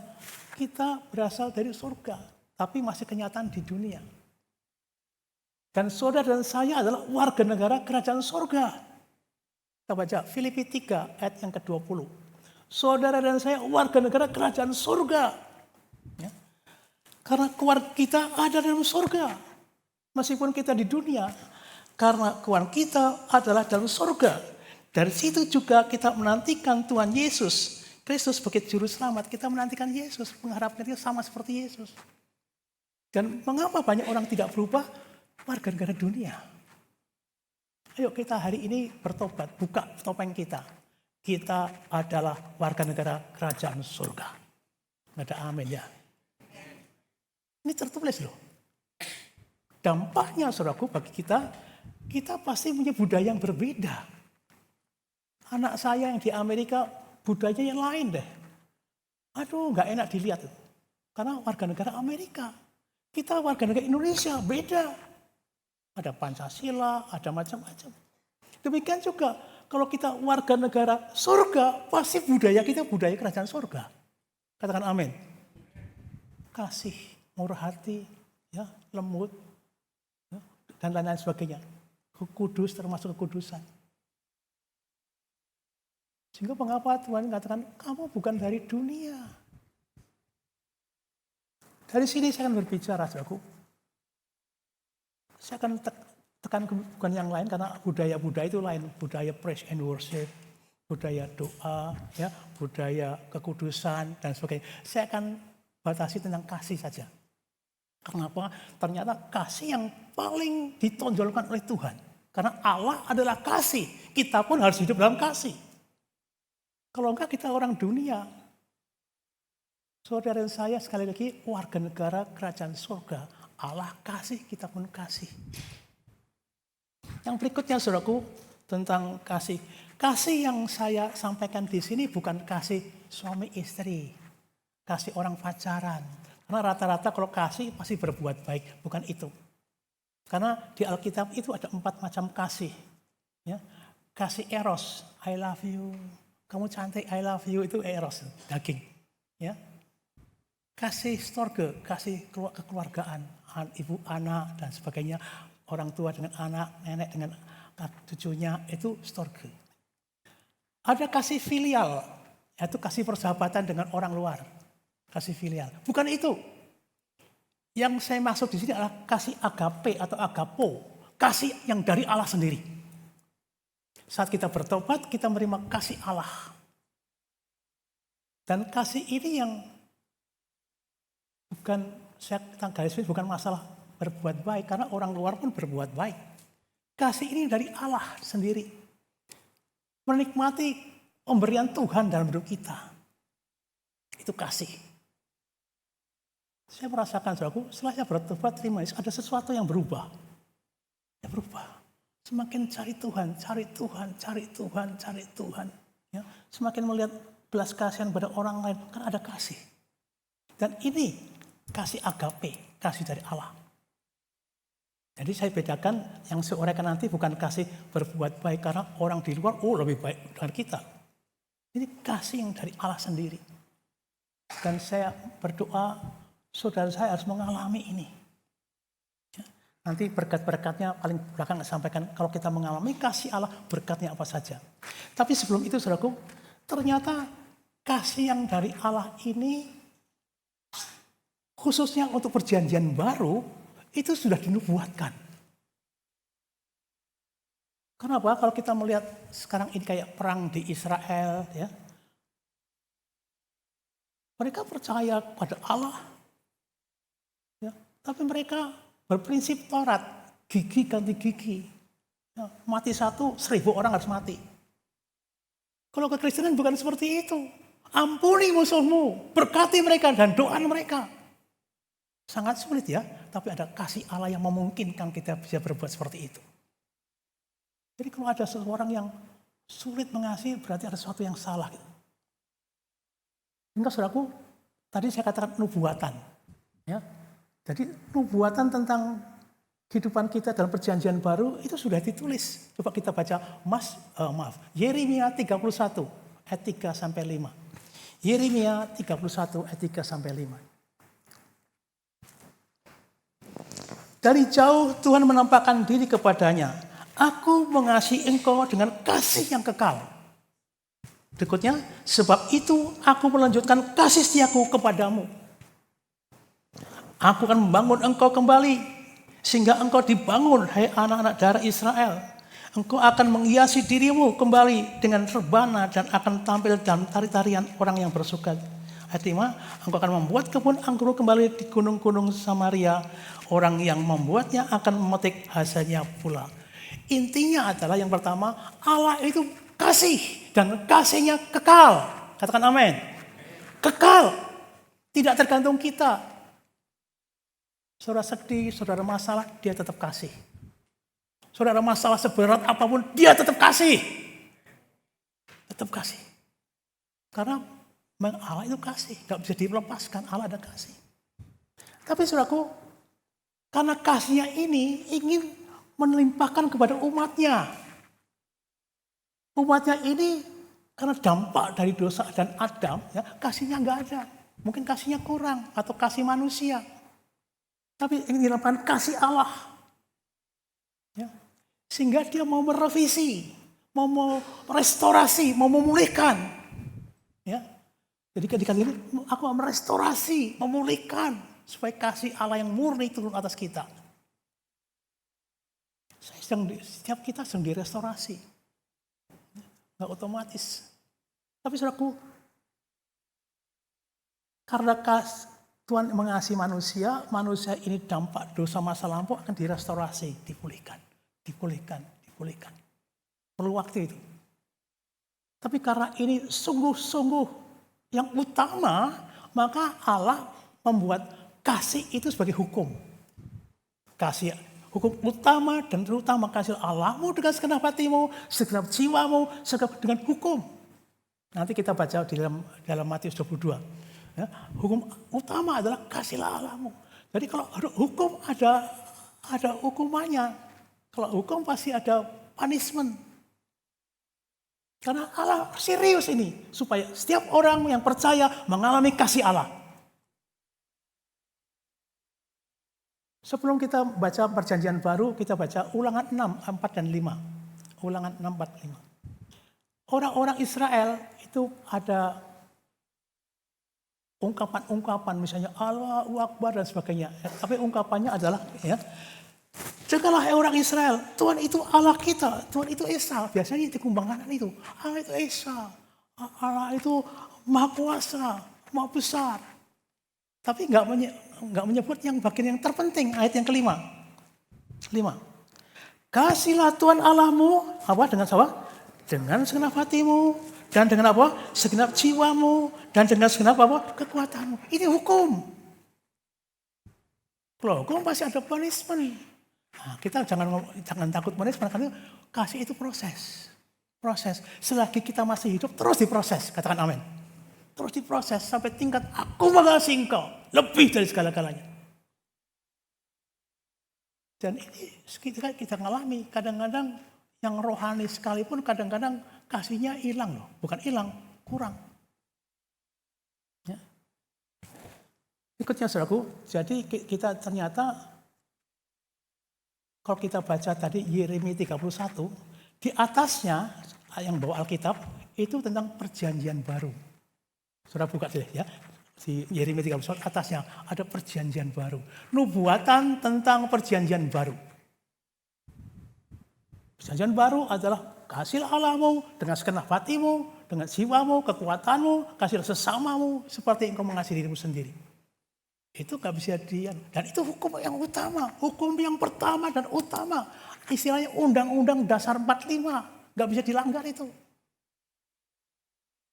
kita berasal dari surga, tapi masih kenyataan di dunia. Dan saudara dan saya adalah warga negara kerajaan surga. Kita baca Filipi 3 ayat yang ke-20. Saudara dan saya warga negara kerajaan surga. Ya. Karena keluarga kita ada dalam surga. Meskipun kita di dunia, karena keluarga kita adalah dalam surga. Dari situ juga kita menantikan Tuhan Yesus Kristus sebagai juru selamat. Kita menantikan Yesus, mengharapkan dia sama seperti Yesus. Dan mengapa banyak orang tidak berubah? Warga negara dunia. Ayo kita hari ini bertobat, buka topeng kita. Kita adalah warga negara kerajaan surga. Nggak ada amin ya. Ini tertulis loh. Dampaknya saudaraku bagi kita pasti punya budaya yang berbeda. Anak saya yang di Amerika budayanya yang lain deh. Aduh nggak enak dilihat. Karena warga negara Amerika. Kita warga negara Indonesia beda. Ada Pancasila, ada macam-macam. Demikian juga kalau kita warga negara surga, pasti budaya kita budaya kerajaan surga. Katakan amin. Kasih, murah hati, ya, lembut, ya, dan lain-lain sebagainya. Kudus termasuk kekudusan. Sehingga mengapa Tuhan katakan, kamu bukan dari dunia. Dari sini saya akan berbicara, saudaraku. Saya akan tekan bukan yang lain karena budaya-budaya itu lain, budaya praise and worship, budaya doa, ya, budaya kekudusan dan sebagainya. Saya akan batasi tentang kasih saja. Kenapa? Ternyata kasih yang paling ditonjolkan oleh Tuhan. Karena Allah adalah kasih. Kita pun harus hidup dalam kasih. Kalau enggak kita orang dunia. Saudara dan saya sekali lagi warga negara kerajaan surga. Allah kasih, kita pun kasih. Yang berikutnya saudaraku tentang kasih. Kasih yang saya sampaikan di sini bukan kasih suami istri. Kasih orang pacaran. Karena rata-rata kalau kasih pasti berbuat baik. Bukan itu. Karena di Alkitab itu ada 4 macam kasih. Ya. Kasih eros, I love you. Kamu cantik, I love you, itu eros, daging. Ya. Kasih storge, kasih kekeluargaan, ibu anak dan sebagainya, orang tua dengan anak, nenek dengan cucunya, itu storge. Ada kasih filial, yaitu kasih persahabatan dengan orang luar. Kasih filial. Bukan itu. Yang saya maksud di sini adalah kasih agape atau agapo. Kasih yang dari Allah sendiri. Saat kita bertobat, kita menerima kasih Allah. Dan kasih ini yang bukan, saya garis bukan masalah berbuat baik, karena orang luar pun berbuat baik. Kasih ini dari Allah sendiri. Menikmati pemberian Tuhan dalam hidup kita. Itu kasih. Saya merasakan, saudaraku, setelah saya bertobat, terima Yesus, ada sesuatu yang berubah. Ya berubah. Semakin cari Tuhan, cari Tuhan, cari Tuhan, cari Tuhan. Ya, semakin melihat belas kasihan pada orang lain, kan ada kasih. Dan ini kasih agape, kasih dari Allah. Jadi saya bedakan yang saya uraikan nanti bukan kasih berbuat baik karena orang di luar lebih baik dari kita. Ini kasih yang dari Allah sendiri. Dan saya berdoa saudara saya harus mengalami ini. Nanti berkat-berkatnya paling belakang sampaikan kalau kita mengalami kasih Allah, berkatnya apa saja. Tapi sebelum itu saudaraku, ternyata kasih yang dari Allah ini khususnya untuk perjanjian baru itu sudah dinubuatkan. Kenapa? Kalau kita melihat sekarang ini kayak perang di Israel, ya, mereka percaya pada Allah, ya, tapi mereka berprinsip Taurat, gigi ganti gigi. Ya, mati satu, 1000 orang harus mati. Kalau kekristenan bukan seperti itu. Ampuni musuhmu, berkati mereka dan doa mereka. Sangat sulit ya, tapi ada kasih Allah yang memungkinkan kita bisa berbuat seperti itu. Jadi kalau ada seseorang yang sulit mengasihi, berarti ada sesuatu yang salah. Enggak, saudaraku, tadi saya katakan nubuatan. Ya. Jadi nubuatan tentang kehidupan kita dalam perjanjian baru itu sudah ditulis. Coba kita baca Yeremia 31 ayat 3 sampai 5. Yeremia 31 ayat 3 sampai 5. Dari jauh Tuhan menampakkan diri kepadanya. Aku mengasihi engkau dengan kasih yang kekal. Berikutnya, sebab itu aku melanjutkan kasih setiaku kepadamu. Aku akan membangun engkau kembali, sehingga engkau dibangun, hai anak-anak darah Israel. Engkau akan menghiasi dirimu kembali dengan rebana dan akan tampil dalam tari-tarian orang yang bersuka. Ayat 5, engkau akan membuat kebun anggur kembali di gunung-gunung Samaria. Orang yang membuatnya akan memetik hasilnya pula. Intinya adalah yang pertama, Allah itu kasih dan kasihnya kekal. Katakan amin. Kekal, tidak tergantung kita. Saudara sedih, saudara masalah, dia tetap kasih. Saudara masalah seberat apapun, dia tetap kasih. Tetap kasih. Karena Allah itu kasih, gak bisa dilepaskan, Allah ada kasih. Tapi saudaraku, karena kasihnya ini ingin melimpahkan kepada umatnya. Umatnya ini karena dampak dari dosa dan Adam, ya, kasihnya gak ada. Mungkin kasihnya kurang atau kasih manusia. Tapi ingin dilakukan kasih Allah. Ya. Sehingga dia mau merevisi, mau merestorasi, mau memulihkan. Ya. Jadi ketika ini aku mau merestorasi, memulihkan. Supaya kasih Allah yang murni turun atas kita. Setiap kita sedang direstorasi. Nggak otomatis. Tapi saudaraku, karena Tuhan mengasihi manusia, manusia ini dampak dosa masa lampau akan direstorasi, dipulihkan. Perlu waktu itu. Tapi karena ini sungguh-sungguh yang utama, maka Allah membuat kasih itu sebagai hukum. Kasih hukum utama dan terutama kasih Allahmu dengan segenap hatimu, segenap jiwamu, dengan hukum. Nanti kita baca di dalam Matius 22. Ya, hukum utama adalah kasihlah Allahmu. Jadi kalau ada hukum ada hukumannya. Kalau hukum pasti ada punishment. Karena Allah serius ini supaya setiap orang yang percaya mengalami kasih Allah. Sebelum kita baca perjanjian baru, kita baca Ulangan 6, 4 dan 5. Ulangan 6, 4, 5. Orang-orang Israel itu ada ungkapan-ungkapan, misalnya Allahu Akbar dan sebagainya. Tapi ungkapannya adalah, ya, dengarlah orang Israel, Tuhan itu Allah kita, Tuhan itu Esa. Biasanya di kumbang kanan itu, Allah itu Esa, Allah itu Maha Kuasa, Maha Besar. Tapi nggak menyebut yang bagian yang terpenting, ayat yang kelima. 5. Kasihlah Tuhan Allahmu, apa dengan apa? Dengan segenap hatimu, dan dengan apa? Segenap jiwamu, dan dengan segenap apa? Kekuatanmu. Ini hukum. Kalau hukum pasti ada punishment. Nah, kita jangan takut punishment, karena kasih itu proses. Proses. Selagi kita masih hidup, terus diproses. Katakan amin. Terus diproses sampai tingkat aku mengasihi engkau lebih dari segala-galanya. Dan ini kita ngalami. Kadang-kadang yang rohani sekalipun kadang-kadang kasihnya hilang loh. Bukan hilang, kurang. Ya. Ikutnya saudaraku, jadi kita ternyata kalau kita baca tadi Yeremia 31, di atasnya yang bawa Alkitab itu tentang perjanjian baru. Saudara buka deh ya. Di Yeremia 31 atasnya ada perjanjian baru. Nubuatan tentang perjanjian baru. Perjanjian baru adalah kasihlah Allahmu dengan segenap hatimu, dengan jiwamu, kekuatanmu, kasihlah sesamamu seperti engkau mengasihi dirimu sendiri. Itu gak bisa dan itu hukum yang utama, hukum yang pertama dan utama. Istilahnya Undang-Undang Dasar 45, gak bisa dilanggar itu.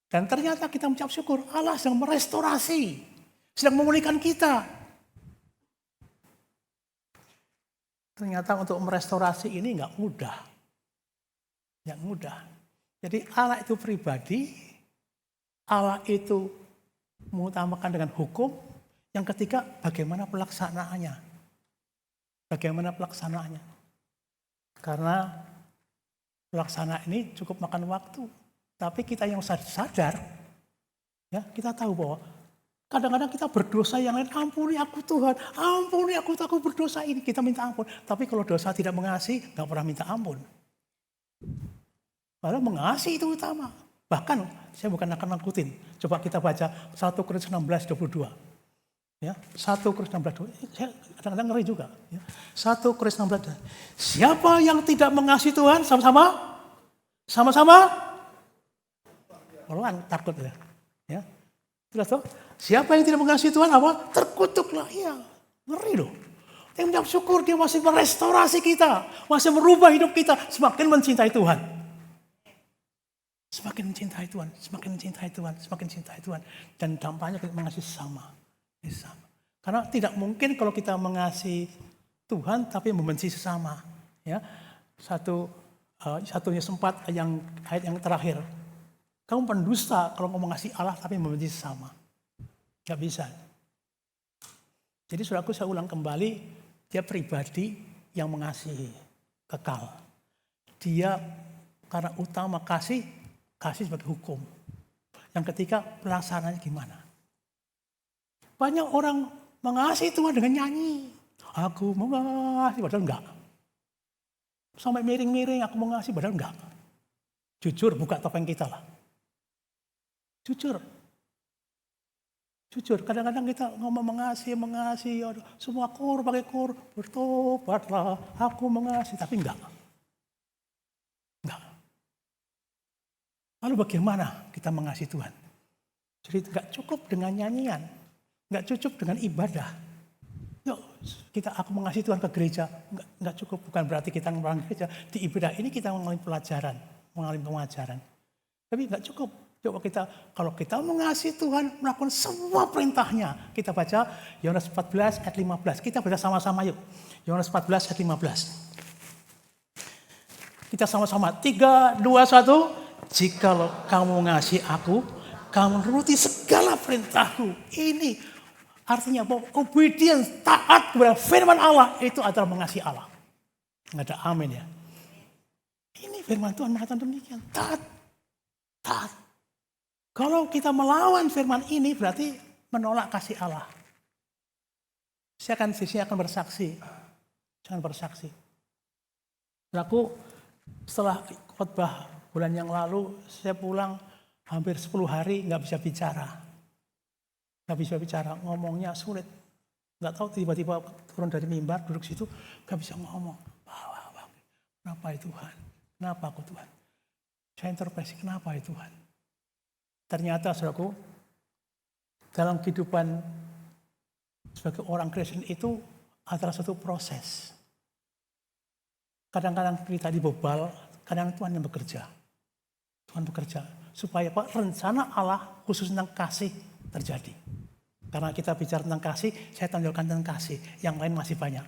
Dan ternyata kita mengucap syukur, Allah sedang merestorasi, sedang memulihkan kita. Ternyata untuk merestorasi ini gak mudah. Gak mudah. Jadi Allah itu pribadi, Allah itu mengutamakan dengan hukum, yang ketiga bagaimana pelaksanaannya. Bagaimana pelaksanaannya. Karena pelaksanaan ini cukup makan waktu. Tapi kita yang sadar, ya kita tahu bahwa kadang-kadang kita berdosa yang lain, ampuni aku Tuhan, ampuni aku berdosa ini, kita minta ampun. Tapi kalau dosa tidak mengasihi, nggak pernah minta ampun. Padahal mengasihi itu utama. Bahkan saya bukan akan ngikutin. Coba kita baca 1 Korintus 16:22. Ya, 1 Korintus 16:22. Saya kadang-kadang ngeri juga. Ya. 1 Korintus 16:22. Siapa yang tidak mengasihi Tuhan sama-sama? Pelan takut ya. Ya. Jelas toh? Siapa yang tidak mengasihi Tuhan apa? Terkutuklah. Ya, ngeri loh. Yang menjawab syukur dia masih merestorasi kita, masih merubah hidup kita, semakin mencintai Tuhan. Semakin mencintai Tuhan, semakin mencintai Tuhan, semakin mencintai Tuhan. Dan dampaknya kita mengasihi sama. Karena tidak mungkin kalau kita mengasihi Tuhan tapi membenci sesama. Ya. Satunya sempat ayat yang terakhir. Kamu pendusta kalau mau mengasihi Allah tapi membenci sesama. Gak bisa. Jadi saudaraku, saya ulang kembali, dia pribadi yang mengasihi, kekal. Dia karena utama kasih sebagai hukum. Yang ketiga pelaksanaannya gimana. Banyak orang mengasihi Tuhan dengan nyanyi. Aku mengasihi, padahal enggak. Sampai miring-miring, aku mengasihi, padahal enggak. Jujur, buka topeng kita lah. Jujur. Kadang-kadang kita ngomong mengasihi, semua pakai bertobatlah, aku mengasihi, tapi enggak. Lalu bagaimana kita mengasihi Tuhan? Jadi enggak cukup dengan nyanyian, enggak cukup dengan ibadah. Yuk, aku mengasihi Tuhan ke gereja, enggak cukup, bukan berarti kita ngurang gereja. Di ibadah ini kita mengalami pengajaran. Tapi enggak cukup. Coba kalau kita mengasihi Tuhan, melakukan semua perintahnya. Kita baca Yohanes 14 ayat 15. Kita baca sama-sama yuk. Yohanes 14 ayat 15. Kita sama-sama. 3, 2, 1. Jikalau kamu mengasihi aku, kamu menuruti segala perintahku. Ini artinya bahwa obedience, taat kepada firman Allah, itu adalah mengasihi Allah. Nggak ada amin ya. Ini firman Tuhan mengatakan demikian. Taat. Kalau kita melawan firman ini berarti menolak kasih Allah. Saya akan bersaksi. Jangan bersaksi. Aku setelah khotbah bulan yang lalu, saya pulang hampir 10 hari nggak bisa bicara. Nggak bisa bicara, ngomongnya sulit. Nggak tahu tiba-tiba turun dari mimbar, duduk situ, nggak bisa ngomong. Wah, kenapa ya Tuhan? Kenapa aku Tuhan? Saya introspeksi, kenapa ya Tuhan? Ternyata saudaraku, dalam kehidupan sebagai orang Kristen itu adalah satu proses. Kadang-kadang kita dibebal, kadang Tuhan yang bekerja. Tuhan bekerja supaya rencana Allah khusus tentang kasih terjadi. Karena kita bicara tentang kasih, saya tonjolkan tentang kasih. Yang lain masih banyak.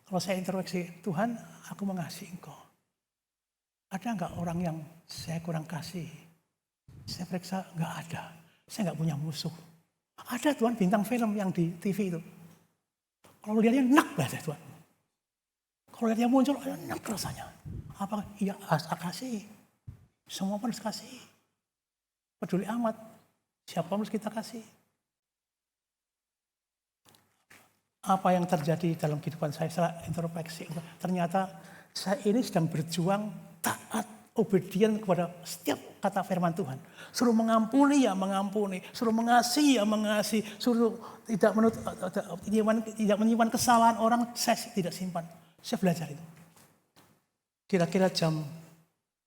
Kalau saya introspeksi, Tuhan aku mengasihi Engkau. Ada enggak orang yang saya kurang kasih? Saya periksa, enggak ada. Saya enggak punya musuh. Ada Tuhan bintang film yang di TV itu. Kalau lihatnya enak bahasa Tuhan. Kalau lihatnya muncul, enak rasanya. Apa? Iya, kasih. Semua pun harus kasih. Peduli amat. Siapa harus kita kasih. Apa yang terjadi dalam kehidupan saya setelah introspeksi. Ternyata saya ini sedang berjuang taat, obedient kepada setiap kata firman Tuhan. Suruh mengampuni ya mengampuni, suruh mengasihi ya mengasihi, suruh tidak menyimpan kesalahan orang, saya tidak simpan. Saya belajar itu. Kira-kira jam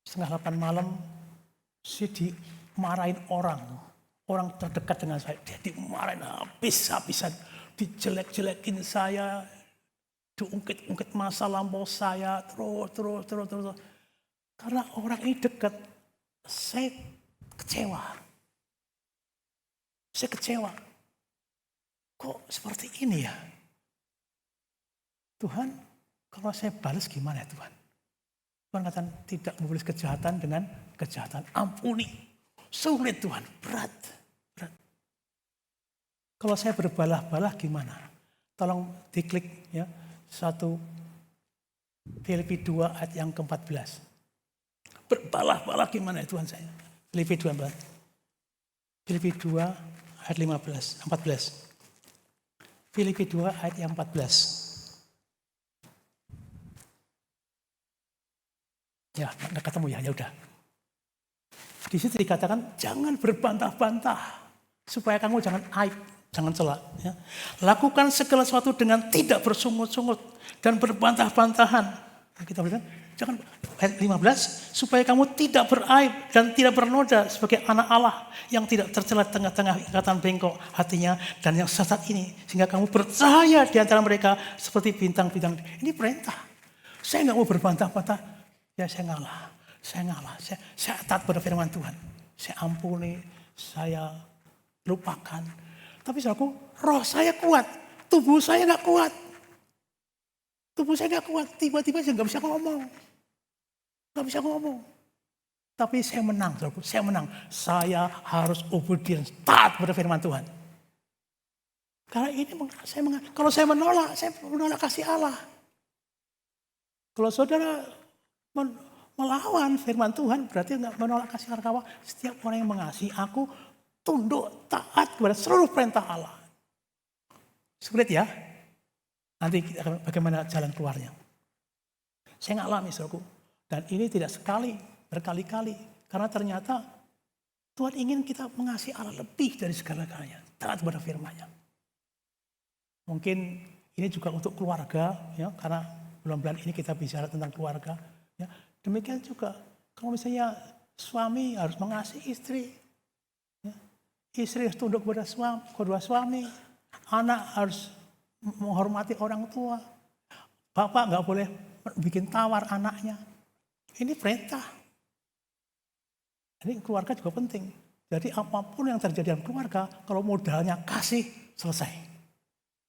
7:30 malam, saya dimarahin orang. Orang terdekat dengan saya, dia dimarahin habis-habisan. Dijelek-jelekin saya, diungkit-ungkit masa lampau saya, terus. Karena orang ini dekat, saya kecewa. Saya kecewa. Kok seperti ini ya? Tuhan, kalau saya balas gimana ya Tuhan? Tuhan katakan tidak membalas kejahatan dengan kejahatan. Ampuni. Sulit Tuhan, berat. Kalau saya berbalah-balah gimana? Tolong diklik ya. 1 Filipi 2 ayat yang ke-14. Berbalah-balah gimana ya Tuhan saya? Filipi 2 ayat 14. Filipi 2 ayat yang 14. Ya, enggak ketemu ya, ya udah. Di situ dikatakan jangan berbantah-bantah supaya kamu jangan aib, jangan celak. Ya. Lakukan segala sesuatu dengan tidak bersungut-sungut dan berbantah-bantahan. Kita bilang jangan ayat 15 supaya kamu tidak beraib dan tidak bernoda sebagai anak Allah yang tidak tercela tengah-tengah ikatan bengkok hatinya dan yang sesat ini sehingga kamu bercahaya di antara mereka seperti bintang-bintang. Ini perintah. Saya nggak mau berbantah-bantah. Ya saya ngalah. Saya taat pada firman Tuhan. Saya ampuni, saya lupakan. Tapi saudaraku, roh saya kuat, tubuh saya nggak kuat. Tiba-tiba saya nggak bisa ngomong. Tapi saya menang, saudaraku. Saya menang. Saya harus obedience, taat pada firman Tuhan. Karena ini kalau saya menolak kasih Allah. Kalau saudara melawan firman Tuhan berarti nggak menolak kasih Allah. Setiap orang yang mengasihi aku tunduk taat kepada seluruh perintah Allah. Sulit ya? Nanti bagaimana jalan keluarnya. Saya ngalami saudaraku. Dan ini tidak sekali, berkali-kali. Karena ternyata Tuhan ingin kita mengasihi Allah lebih dari segala-galanya. Taat kepada firman-Nya. Mungkin ini juga untuk keluarga, ya, karena bulan-bulan ini kita bicara tentang keluarga. Ya. Demikian juga kalau misalnya suami harus mengasihi istri. Ya. Istri harus tunduk kepada kedua suami. Anak harus menghormati orang tua. Bapak nggak boleh bikin tawar anaknya. Ini perintah. Ini keluarga juga penting. Jadi apapun yang terjadi dalam keluarga, kalau modalnya kasih, selesai.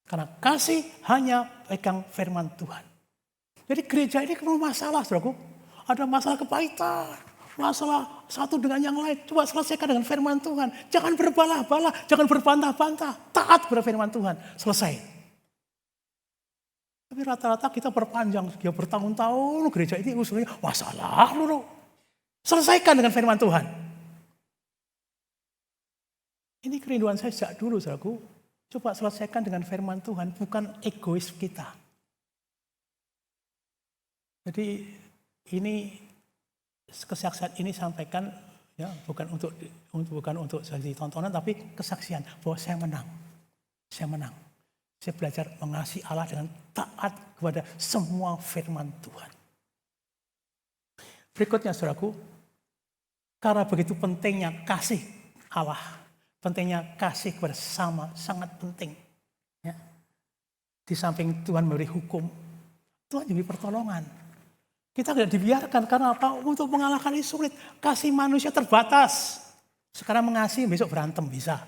Karena kasih hanya pegang firman Tuhan. Jadi gereja ini penuh masalah, saudaraku. Ada masalah kepahitan, masalah satu dengan yang lain. Coba selesaikan dengan firman Tuhan. Jangan berbalah-balah, jangan berbantah-bantah. Taat pada firman Tuhan, selesai. Tapi rata-rata kita perpanjang, dia bertahun-tahun gereja ini usulnya masalah lu. Selesaikan dengan firman Tuhan. Ini kerinduan saya sejak dulu, saudaraku. Coba selesaikan dengan firman Tuhan, bukan egois kita. Jadi ini kesaksian ini sampaikan ya bukan untuk jadi tontonan, tapi kesaksian bahwa saya menang. Saya menang. Saya belajar mengasihi Allah dengan taat kepada semua firman Tuhan. Berikutnya saudaraku, karena begitu pentingnya kasih Allah, pentingnya kasih kepada sesama sangat penting. Ya. Di samping Tuhan memberi hukum, Tuhan memberi pertolongan. Kita tidak dibiarkan karena apa? Untuk mengalahkan ini sulit. Kasih manusia terbatas. Sekarang mengasihi, besok berantem bisa.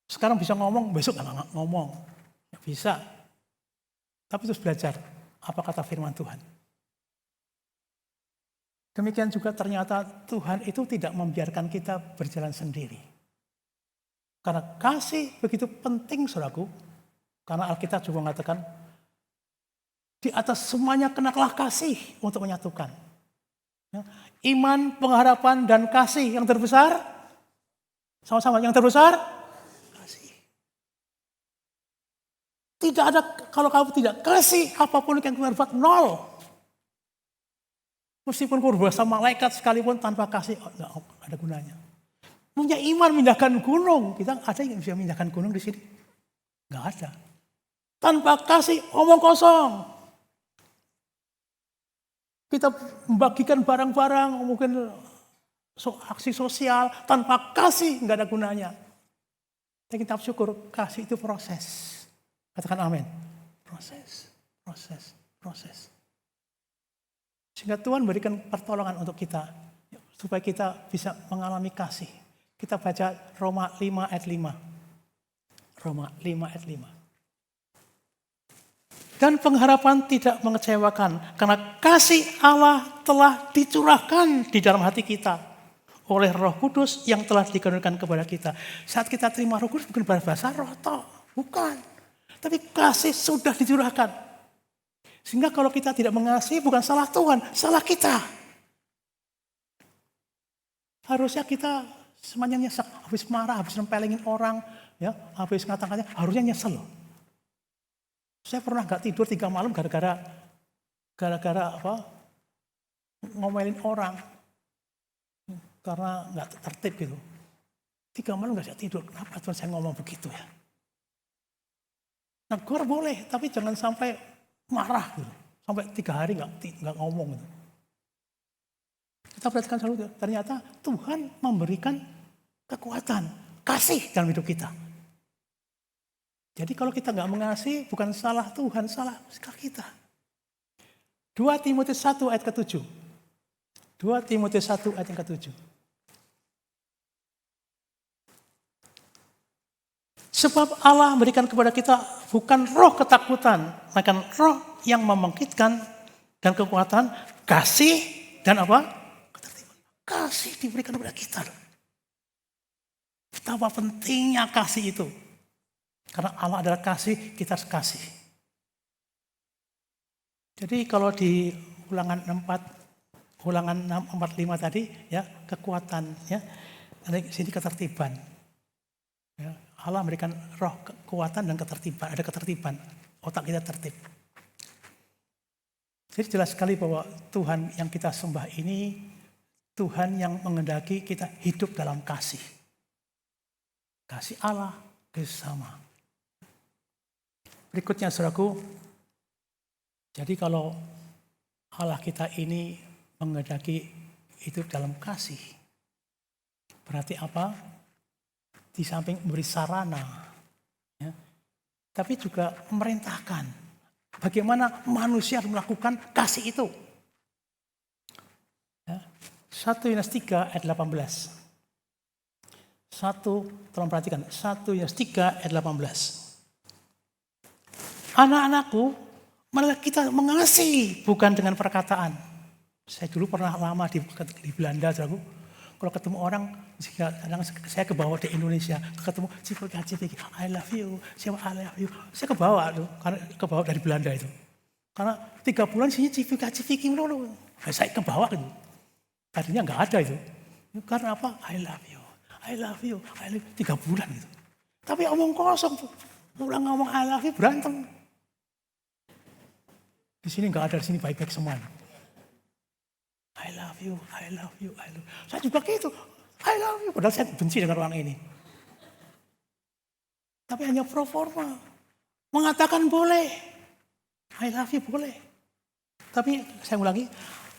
Sekarang bisa ngomong, besok nggak ngomong. Bisa. Tapi terus belajar apa kata firman Tuhan. Demikian juga ternyata Tuhan itu tidak membiarkan kita berjalan sendiri. Karena kasih begitu penting saudaraku. Karena Alkitab juga mengatakan, di atas semuanya kenalah kasih untuk menyatukan. Ya. Iman, pengharapan, dan kasih yang terbesar. Sama-sama yang terbesar. Kasih. Tidak ada, kalau kamu tidak kasih, apapun yang kamu buat nol. Meskipun kamu berbahasa malaikat sekalipun tanpa kasih, tidak ada gunanya. Punya iman memindahkan gunung. Kita ada yang bisa memindahkan gunung di sini? Nggak ada. Tanpa kasih, omong kosong. Kita membagikan barang-barang, mungkin aksi sosial, tanpa kasih nggak ada gunanya. Tapi kita bersyukur, kasih itu proses. Katakan amin. Proses. Sehingga Tuhan berikan pertolongan untuk kita, supaya kita bisa mengalami kasih. Kita baca Roma 5 ayat 5. Roma 5 ayat 5. Dan pengharapan tidak mengecewakan, karena kasih Allah telah dicurahkan di dalam hati kita oleh Roh Kudus yang telah dikaruniakan kepada kita. Saat kita terima Roh Kudus bukan berbahasa roh, bukan. Tapi kasih sudah dicurahkan. Sehingga kalau kita tidak mengasihi bukan salah Tuhan, salah kita. Harusnya kita semuanya nyesek, habis marah, habis nempelengin orang, ya, habis ngata-ngatain, harusnya nyesel. Saya pernah gak tidur 3 malam gara-gara apa? Ngomelin orang. Karena gak tertib gitu. 3 malam gak bisa tidur. Kenapa Tuhan saya ngomong begitu ya? Negor boleh, tapi jangan sampai marah gitu. Sampai 3 hari gak ngomong gitu. Kita perhatikan selalu, ternyata Tuhan memberikan kekuatan, kasih dalam hidup kita. Jadi kalau kita nggak mengasihi, bukan salah Tuhan, salah kita. 2 Timotius 1 ayat ke-7. 2 Timotius 1 ayat yang ke-7. Sebab Allah memberikan kepada kita bukan roh ketakutan, melainkan roh yang membangkitkan dan kekuatan, kasih dan apa? Ketertiban. Kasih diberikan kepada kita. Betapa pentingnya kasih itu. Karena Allah adalah kasih, kita harus kasih. Jadi kalau di ulangan 645 tadi, ya kekuatan, ya di sini ketertiban. Ya, Allah memberikan roh kekuatan dan ketertiban, ada ketertiban, otak kita tertib. Jadi jelas sekali bahwa Tuhan yang kita sembah ini, Tuhan yang mengendaki kita hidup dalam kasih. Kasih Allah, kasih sama. Berikutnya saudaraku, jadi kalau Allah kita ini mengendaki hidup dalam kasih, berarti apa? Di samping memberi sarana, ya, tapi juga memerintahkan bagaimana manusia harus melakukan kasih itu. Ya, 1 Yohanes 3 ayat 18. Tolong perhatikan, 1 Yohanes 3 ayat 18. Anak-anakku, malah kita mengasihi bukan dengan perkataan. Saya dulu pernah lama di Belanda, saudaraku. Kalau ketemu orang, kadang saya kebawa di Indonesia, ketemu cipika-cipiki, I love you, siapa I love you. Saya kebawa tuh, karena kebawa dari Belanda itu. Karena 3 bulan sini cipika-cipiki melulu. Saya kebawa gitu. Tadinya nggak ada itu. Karena apa? I love you, I love you, I love you. 3 bulan gitu. Tapi omong kosong, pulang ngomong I love you berantem. Di sini nggak ada, di sini baik-baik semua. I love you, I love you, I love you. Saya juga gitu, I love you. Padahal saya benci dengan orang ini. Tapi hanya pro forma. Mengatakan boleh, I love you boleh. Tapi saya ulangi,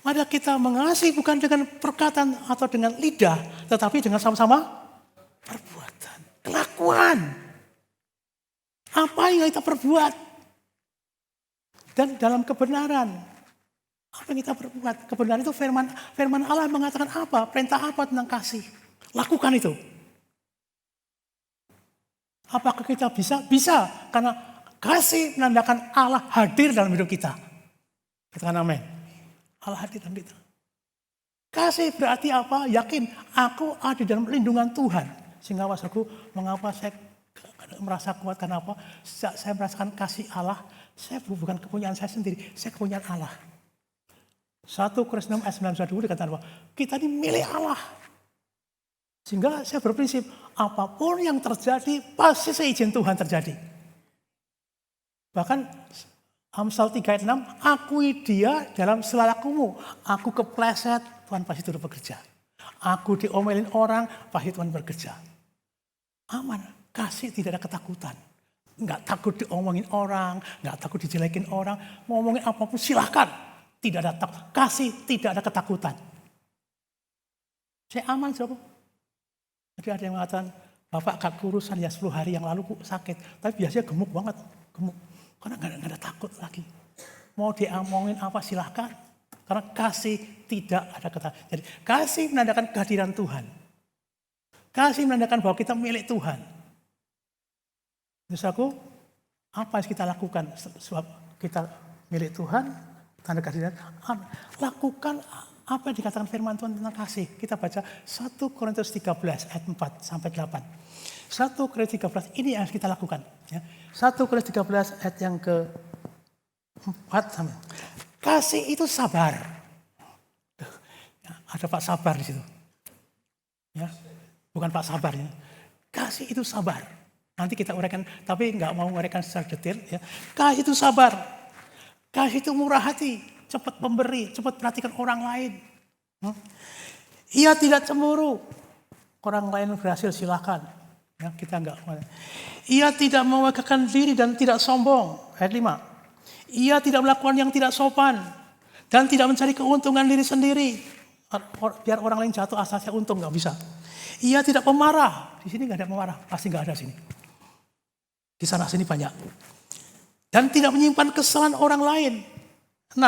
mari kita mengasihi bukan dengan perkataan atau dengan lidah, tetapi dengan sama-sama perbuatan, kelakuan. Apa yang kita perbuat? Dan dalam kebenaran, apa yang kita perbuat? Kebenaran itu firman Allah mengatakan apa? Perintah apa tentang kasih? Lakukan itu. Apakah kita bisa? Bisa, karena kasih menandakan Allah hadir dalam hidup kita. Katakan amin. Allah hadir dalam kita. Kasih berarti apa? Yakin aku ada dalam lindungan Tuhan. Sehingga wassaku, mengapa saya merasa kuat? Karena apa? Sejak saya merasakan kasih Allah, saya bukan kepunyaan saya sendiri, saya kepunyaan Allah. 1 Korintus 6 ayat 9 dikatakan bahwa kita ini milik Allah. Sehingga saya berprinsip, apapun yang terjadi, pasti seizin Tuhan terjadi. Bahkan Amsal 3 ayat 6, akui dia dalam segala lakumu. Aku kepleset, Tuhan pasti turut bekerja. Aku diomelin orang, pasti Tuhan bekerja. Aman, kasih tidak ada ketakutan. Nggak takut diomongin orang, nggak takut dijelekin orang. Mau ngomongin apapun silahkan. Tidak ada takut. Kasih tidak ada ketakutan. Saya aman, saudara. Jadi ada yang mengatakan, Bapak gak kurusan ya 10 hari yang lalu sakit. Tapi biasanya gemuk banget. Gemuk. Karena gak ada takut lagi. Mau diomongin apa silahkan. Karena kasih tidak ada ketakutan. Jadi kasih menandakan kehadiran Tuhan. Kasih menandakan bahwa kita milik Tuhan. Terus aku, apa yang kita lakukan? Sebab kita milik Tuhan, tanda kehadiran. Lakukan apa yang dikatakan firman Tuhan tentang kasih. Kita baca 1 Korintus 13 ayat 4 sampai 8. 1 Korintus 13 ini yang harus kita lakukan. Ya. 1 Korintus 13 ayat yang ke-4 sampai. Kasih itu sabar. Ya, ada Pak Sabar di situ. Ya, bukan Pak Sabar ya. Kasih itu sabar. Nanti kita uraikan, tapi nggak mau uraikan secara detail. Ya. Kasih itu sabar. Kasih itu murah hati. Cepat memberi, cepat perhatikan orang lain. Ia tidak cemburu. Orang lain berhasil silakan. Ya, kita enggak. Ia tidak memegahkan diri dan tidak sombong. Ayat 5. Ia tidak melakukan yang tidak sopan. Dan tidak mencari keuntungan diri sendiri. Biar orang lain jatuh asal saya untung, enggak bisa. Ia tidak pemarah. Di sini enggak ada pemarah. Pasti enggak ada sini. Di sana sini banyak. Dan tidak menyimpan kesalahan orang lain. 6.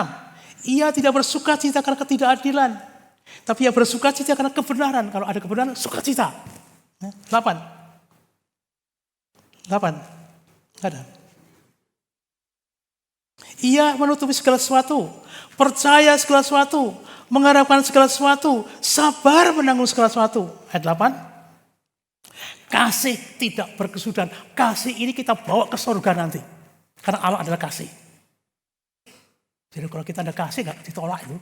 Ia tidak bersuka cita karena ketidakadilan. Tapi ia bersuka cita karena kebenaran. Kalau ada kebenaran, sukacita. 8. 8. Enggak ada. Ia menutupi segala sesuatu. Percaya segala sesuatu. Mengharapkan segala sesuatu. Sabar menanggung segala sesuatu. Ayat 8. Kasih tidak berkesudahan. Kasih ini kita bawa ke surga nanti. Karena Allah adalah kasih. Jadi kalau kita ada kasih gak ditolak itu.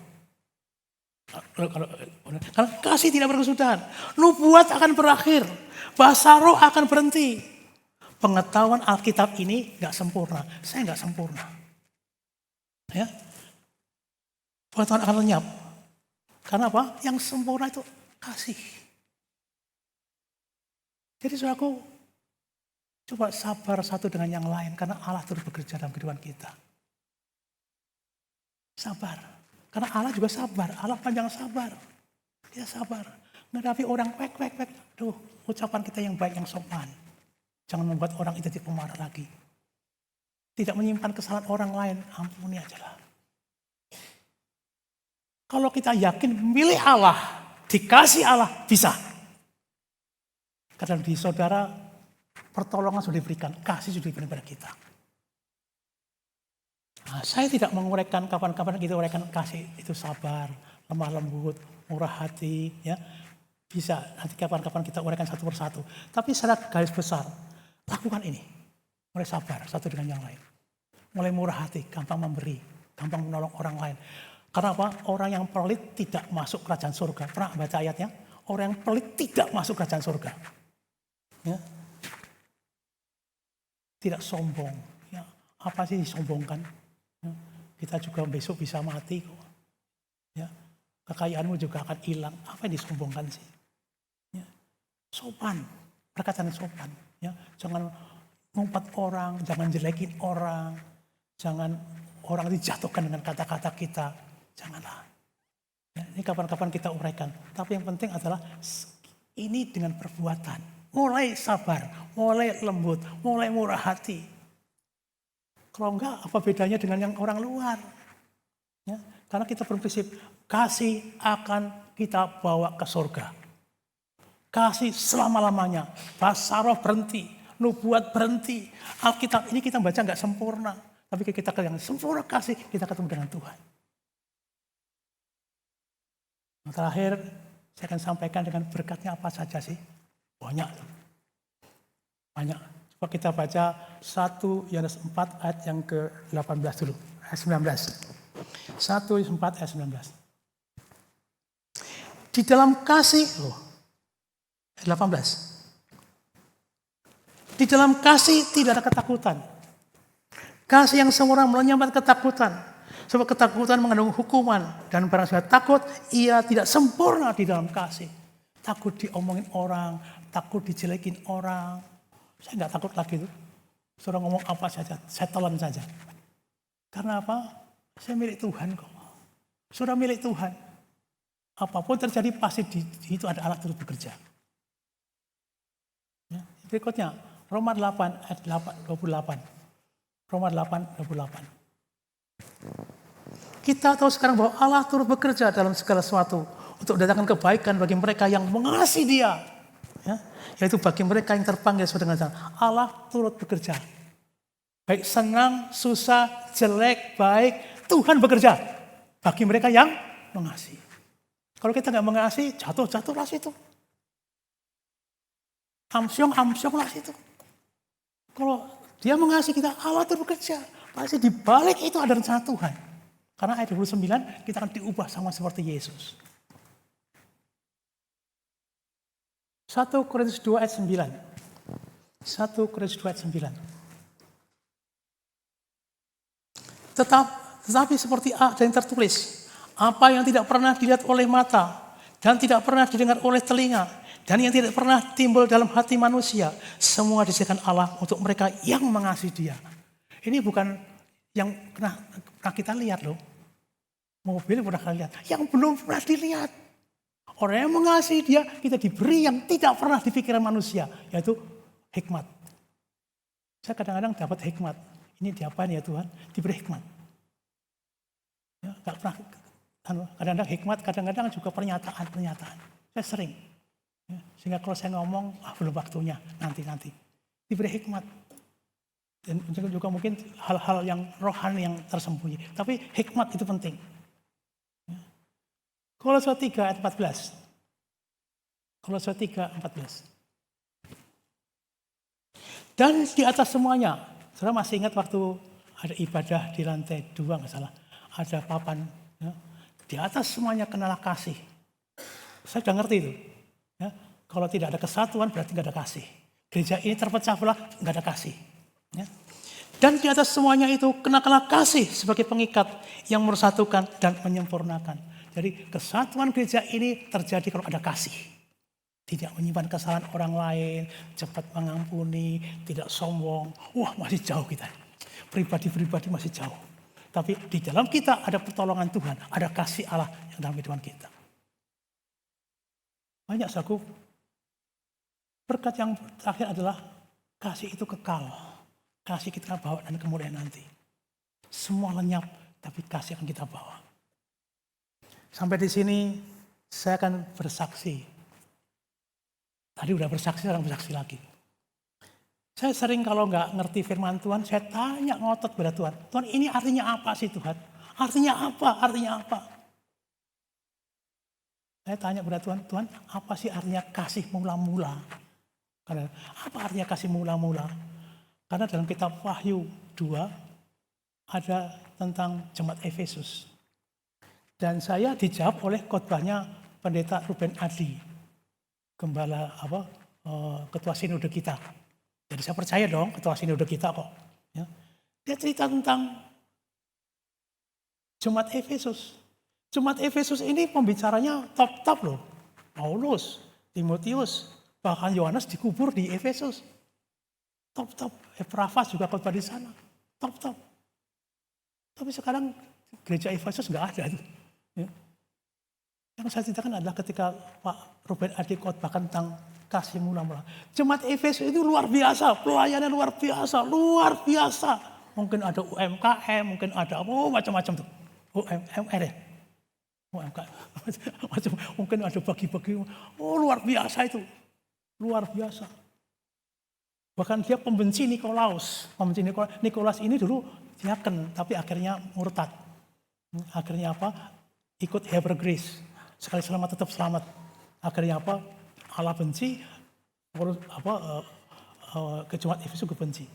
Karena kasih tidak berkesudahan. Nubuat akan berakhir. Bahasa roh akan berhenti. Pengetahuan Alkitab ini gak sempurna. Saya gak sempurna. Ya. Pengetahuan akan lenyap. Karena apa? Yang sempurna itu kasih. Jadi saudaraku, coba sabar satu dengan yang lain. Karena Allah terus bekerja dalam kehidupan kita. Sabar. Karena Allah juga sabar. Allah panjang sabar. Dia sabar. Menghadapi orang wek. Duh, ucapan kita yang baik, yang sopan. Jangan membuat orang itu jadi pemarah lagi. Tidak menyimpan kesalahan orang lain. Ampuni ajalah. Kalau kita yakin milih Allah, dikasih Allah, bisa. Karena di saudara, pertolongan sudah diberikan. Kasih sudah diberikan kepada kita. Nah, saya tidak menguraikan kapan-kapan kita uraikan kasih itu sabar, lemah lembut, murah hati, ya bisa nanti kapan-kapan kita uraikan satu persatu. Tapi secara garis besar lakukan ini, mulai sabar satu dengan yang lain, mulai murah hati, gampang memberi, gampang menolong orang lain. Karena apa? Orang yang pelit tidak masuk kerajaan surga. Pernah baca ayatnya? Orang yang pelit tidak masuk kerajaan surga. Ya. tidak sombong. Ya, apa sih disombongkan? Ya, kita juga besok bisa mati kok. Ya, kekayaanmu juga akan hilang. Apa yang disombongkan sih? Ya, sopan, perkataan sopan. Ya, jangan ngumpat orang, jangan jelekin orang, jangan orang dijatuhkan dengan kata-kata kita. Janganlah. Ya, ini kapan-kapan kita uraikan. Tapi yang penting adalah ini dengan perbuatan. Mulai sabar, mulai lembut, mulai murah hati. Kalau enggak, apa bedanya dengan yang orang luar? Ya, karena kita berprinsip, kasih akan kita bawa ke surga. Kasih selama-lamanya. Basarah berhenti, nubuat berhenti. Alkitab ini kita baca enggak sempurna. Tapi kita yang sempurna kasih, kita ketemu dengan Tuhan. Yang terakhir, saya akan sampaikan dengan berkatnya apa saja sih? Banyak. Banyak. Coba kita baca 1 Yohanes 4 ayat yang ke-18 dulu. Ayat 19. 1 Yohanes 4 ayat 19. Di dalam kasih, ayat 18. Di dalam kasih tidak ada ketakutan. Kasih yang sempurna menyambat ketakutan. Sebab ketakutan mengandung hukuman. Dan barang siapa takut, ia tidak sempurna di dalam kasih. Takut diomongin orang, takut dijelekin orang. Saya nggak takut lagi tuh. Suruh ngomong apa saja, saya telan saja. Karena apa? Saya milik Tuhan kok. Sudah milik Tuhan. Apapun terjadi pasti itu ada Allah turut bekerja. Ya, berikutnya, Roma 8 ayat 28. Roma 8, 28. Kita tahu sekarang bahwa Allah turut bekerja dalam segala sesuatu untuk mendatangkan kebaikan bagi mereka yang mengasihi Dia. Ya, yaitu bagi mereka yang terpanggil sesuai dengan jalan. Allah turut bekerja. Baik senang, susah, jelek, baik, Tuhan bekerja. Bagi mereka yang mengasihi. Kalau kita nggak mengasihi, jatuh-jatuhlah situ. Amsyong-amsyonglah situ. Kalau Dia mengasihi kita, Allah turut bekerja. Pasti di balik itu ada rencana Tuhan. Karena ayat 29 kita akan diubah sama seperti Yesus. 1 Korintus 2 ayat 9. 1 Korintus 2 ayat 9. Tetapi seperti ada yang tertulis, apa yang tidak pernah dilihat oleh mata dan tidak pernah didengar oleh telinga dan yang tidak pernah timbul dalam hati manusia, semua disediakan Allah untuk mereka yang mengasihi Dia. Ini bukan yang pernah kita lihat loh. Mobil pernah kita lihat. Yang belum pernah dilihat. Orang yang mengasihi Dia, kita diberi yang tidak pernah dipikirkan manusia. Yaitu hikmat. Saya kadang-kadang dapat hikmat. Ini diapain ya Tuhan? Diberi hikmat. Ya, gak pernah. Kadang-kadang hikmat, kadang-kadang juga pernyataan. Saya sering. Ya, sehingga kalau saya ngomong, belum waktunya. Nanti. Diberi hikmat. Dan juga mungkin hal-hal yang rohani yang tersembunyi. Tapi hikmat itu penting. Kolose 3 ayat 14. Kolose 3 14. Dan di atas semuanya, saudara masih ingat waktu ada ibadah di lantai 2 nggak salah, ada papan. Ya. Di atas semuanya kenalah kasih. Saya sudah ngerti itu. Ya. Kalau tidak ada kesatuan berarti nggak ada kasih. Gereja ini terpecah belah, nggak ada kasih. Ya. Dan di atas semuanya itu kenakanlah kasih sebagai pengikat yang mempersatukan dan menyempurnakan. Jadi kesatuan gereja ini terjadi kalau ada kasih. Tidak menyimpan kesalahan orang lain, cepat mengampuni, tidak sombong. Wah, masih jauh kita. Pribadi-pribadi masih jauh. Tapi di dalam kita ada pertolongan Tuhan, ada kasih Allah yang dalam kehidupan kita. Banyak saku. Berkat yang terakhir adalah kasih itu kekal. Kasih kita bawa dan kemudian nanti. Semua lenyap, tapi kasih akan kita bawa. Sampai di sini saya akan bersaksi. Tadi udah bersaksi, sekarang bersaksi lagi. Saya sering kalau nggak ngerti firman Tuhan, saya tanya ngotot pada Tuhan. Tuhan, ini artinya apa sih Tuhan? Artinya apa? Artinya apa? Saya tanya pada Tuhan, Tuhan apa sih artinya kasih mula-mula? Karena apa artinya kasih mula-mula? Karena dalam kitab Wahyu 2 ada tentang jemaat Efesus. Dan saya dijawab oleh khotbahnya Pendeta Ruben Adli, gembala ketua sinode kita. Jadi saya percaya dong ketua sinode kita kok. Ya. Dia cerita tentang Jemaat Efesus. Jemaat Efesus ini pembicaranya top-top loh. Paulus, Timotius, bahkan Yohanes dikubur di Efesus. Top-top. Epafras juga khotbah di sana. Top-top. Tapi sekarang gereja Efesus nggak ada. Ya. Yang saya ceritakan adalah ketika Pak Ruben Adi khotbahkan tentang kasih mula-mula. Jemaat Efesus itu luar biasa, pelayanan luar biasa, luar biasa. Mungkin ada UMKM, mungkin ada macam-macam tuh. UMR ya? UMKM. Mungkin ada bagi-bagi. Luar biasa itu. Luar biasa. Bahkan dia pembenci Nikolaus. Pembenci Nikolaus ini dulu diaken, tapi akhirnya murtad. Akhirnya apa? Ikut Hebrew Grace. Sekali selamat tetap selamat. Akhirnya apa? Allah benci, ke Jemaat Efesus benci.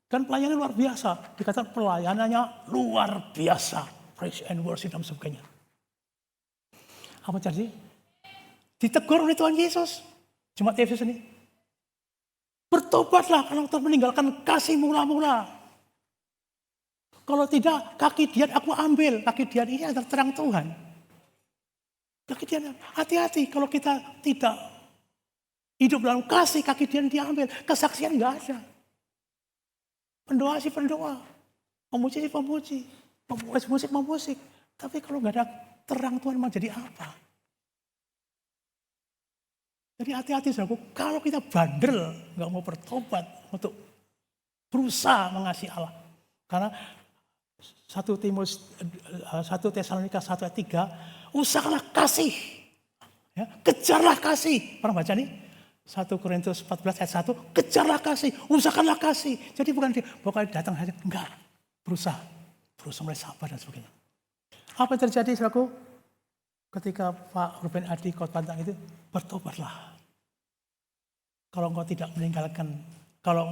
Dan pelayanannya luar biasa. Dikatakan pelayanannya luar biasa. Praise and worship dan sebagainya. Apa terjadi? Ditegur oleh Tuhan Yesus. Jemaat Efesus ini. Bertobatlah karena telah meninggalkan kasih mula-mula. Kalau tidak, kaki Dian aku ambil. Kaki Dian ini adalah terang Tuhan. Kaki Dian, hati-hati kalau kita tidak hidup dalam kasih, kaki Dian diambil. Kesaksian nggak ada. Pendoa sih pendoa. Pemuji sih pemuji. Musik memusik. Tapi kalau nggak ada terang Tuhan mau jadi apa? Jadi hati-hati saudaraku, kalau kita bandel, nggak mau bertobat untuk berusaha mengasihi Allah. Karena 1 Tesalonika 1 ayat 3, usahalah kasih. Ya, kejarlah kasih. Pernah baca nih? 1 Korintus 14 ayat 1, kejarlah kasih, usahakanlah kasih. Jadi bukan datang saja, enggak. Berusaha mulai sabar dan sebagainya. Apa yang terjadi saudaraku? Ketika Pak Ruben Adi khotbah tentang itu, bertobatlah. Kalau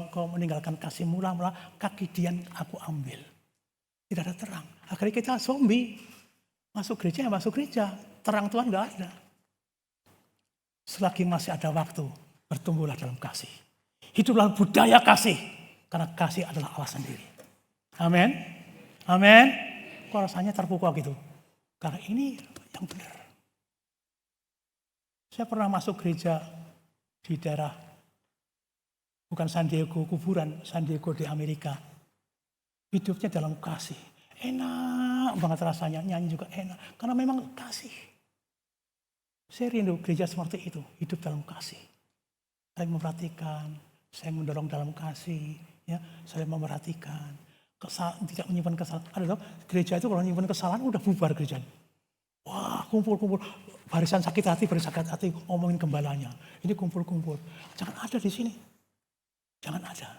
engkau meninggalkan kasih mula-mula, kaki Dian aku ambil. Tidak ada terang. Akhirnya kita zombie. Masuk gereja, terang Tuhan nggak ada. Selagi masih ada waktu, bertumbuhlah dalam kasih. Hiduplah budaya kasih. Karena kasih adalah Allah sendiri. Amin. Amin. Kok rasanya terpukau gitu. Karena ini yang benar. Saya pernah masuk gereja di daerah, bukan San Diego, kuburan San Diego di Amerika. Hidupnya dalam kasih. Enak banget rasanya, nyanyi juga enak. Karena memang kasih. Saya rindu gereja seperti itu, hidup dalam kasih. Saya memperhatikan, saya mendorong dalam kasih, ya, saya memperhatikan. Tidak menyimpan kesalahan. Ada gereja itu kalau menyimpan kesalahan udah bubar gereja. Wah, kumpul-kumpul, barisan sakit hati, ngomongin gembalanya. Ini kumpul-kumpul. Jangan ada di sini. Jangan ada.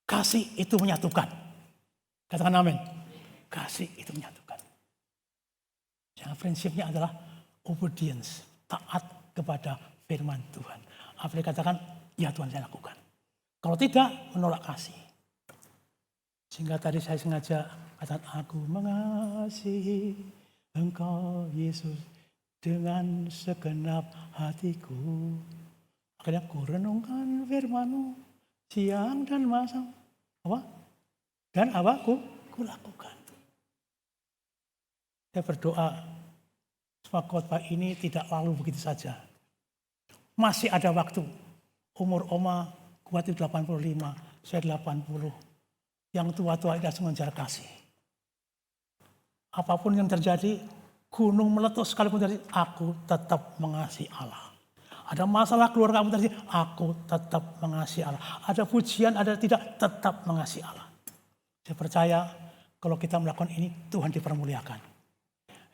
Kasih itu menyatukan. Katakan amin. Kasih itu menyatukan. Yang prinsipnya adalah obedience, taat kepada firman Tuhan. Apa yang dikatakan, ya Tuhan saya lakukan. Kalau tidak, menolak kasih. Sehingga tadi saya sengaja katakan, aku mengasihi Engkau Yesus dengan segenap hatiku. Akhirnya ku renungkan firman-Mu siang dan malam. Apa? Dan apa? Ku lakukan. Saya berdoa semua khotbah ini tidak lalu begitu saja. Masih ada waktu. Umur Oma kuat itu 85, saya 80. Yang tua-tua tidak mengejar kasih. Apapun yang terjadi, gunung meletus sekalipun terjadi, aku tetap mengasihi Allah. Ada masalah keluarga kamu terjadi, aku tetap mengasihi Allah. Ada pujian, ada tidak, tetap mengasihi Allah. Saya percaya kalau kita melakukan ini, Tuhan dipermuliakan.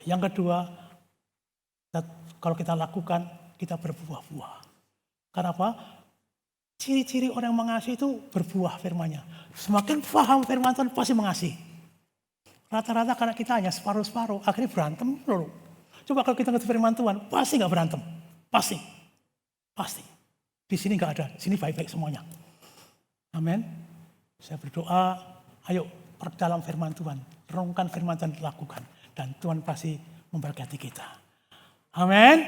Yang kedua, kalau kita lakukan, kita berbuah-buah. Karena apa? Ciri-ciri orang yang mengasihi itu berbuah firman-Nya. Semakin paham firman Tuhan pasti mengasihi. Rata-rata karena kita hanya separuh-separuh, akhirnya berantem dulu. Coba kalau kita ngerti firman Tuhan, pasti gak berantem. Pasti. Di sini gak ada, di sini baik-baik semuanya. Amin. Saya berdoa, ayo perdalam firman Tuhan. Renungkan firman Tuhan, lakukan. Dan Tuhan pasti memberkati kita. Amin.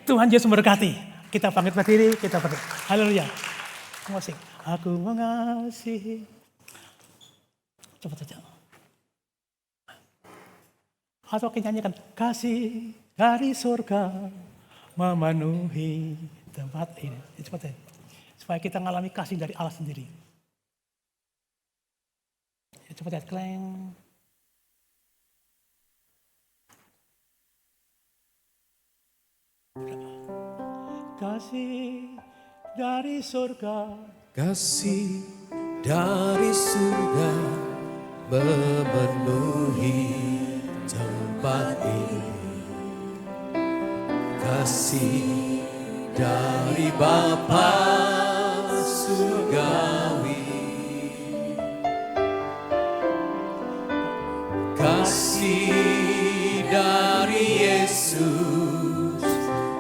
Tuhan Yesus memberkati. Kita bangkit berdiri, kita berdoa. Haleluya. Semua sing. Aku mengasihi. Cepat saja. Atau kita nyanyikan kasih dari surga memenuhi tempat ini. Cepat saja. Supaya kita mengalami kasih dari Allah sendiri. Cepat saja. Kleng. Kasih dari surga. Kasih dari surga memenuhi tempat ini. Kasih dari Bapa surgawi. Kasih dari Yesus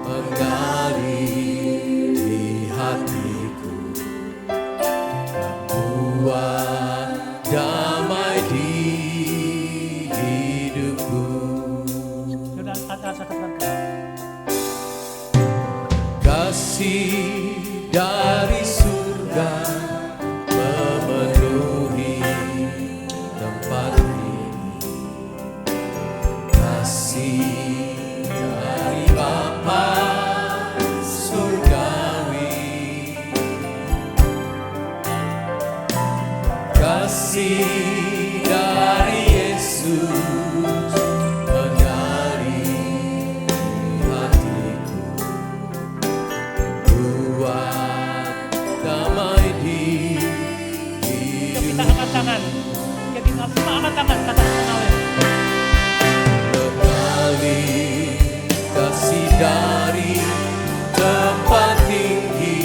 mengalir di hatiku, membuat damai di hidupku. Sudah atas katakan. Kasih dari surga memenuhi tempat ini. Kasih dari Bapa surgawi. Kasih dari Yesus mengalir di hatiku, buat damai di Kita hidupku. angkat tangan. Kita semua angkat tangan. Katakan mengalir. Mengalir kasih dari tempat tinggi.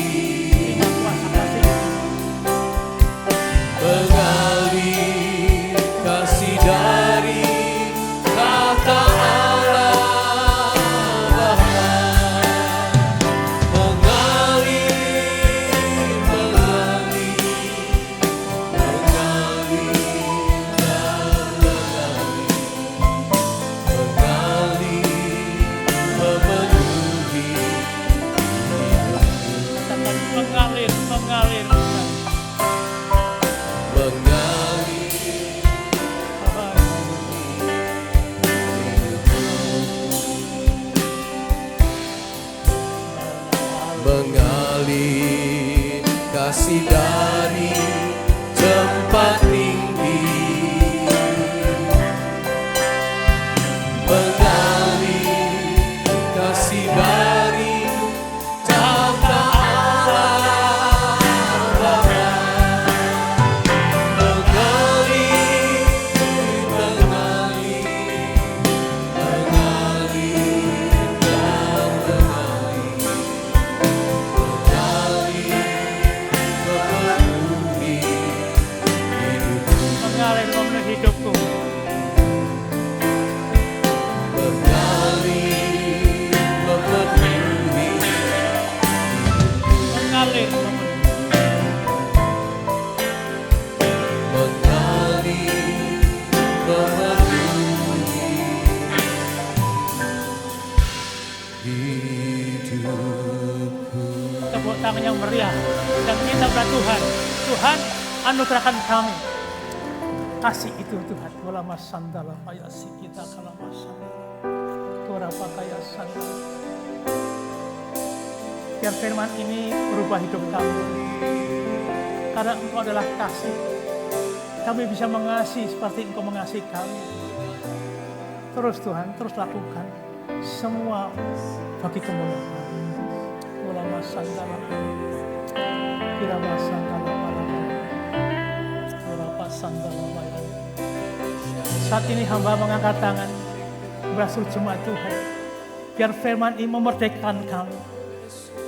Kuasa kasih. Mengalir kasih dari kata Allah Bapa. Mengalir, mengalir, mengalir dan mengalir, memenuhi hidupku. Katakan mengalir. Mengalir, mengalir kasih dari tempat tinggi. Mengalir kasih dari tahta Allah Bapa. Mengalir, mengalir, mengalir dan mengalir. Mengalir memenuhi hidupku. Mengalir memenuhi. Tepuk tangan yang meriah dan minta kepada Tuhan. Tuhan, anugerahkan kami kasih itu Tuhan. Walama sandala payasi kita kalama sandala. Kurapa kaya sandala. Biar firman ini merubah hidup kami. Karena Engkau adalah kasih. Kami bisa mengasihi seperti Engkau mengasihi kami. Terus Tuhan, terus lakukan semua bagi kemuliaan. Walama sandala. Kirama sandala palama. Kurapa sandala payasi. Saat ini hamba mengangkat tangan berasal jemaat Tuhan. Biar firman ini memerdekakan kami.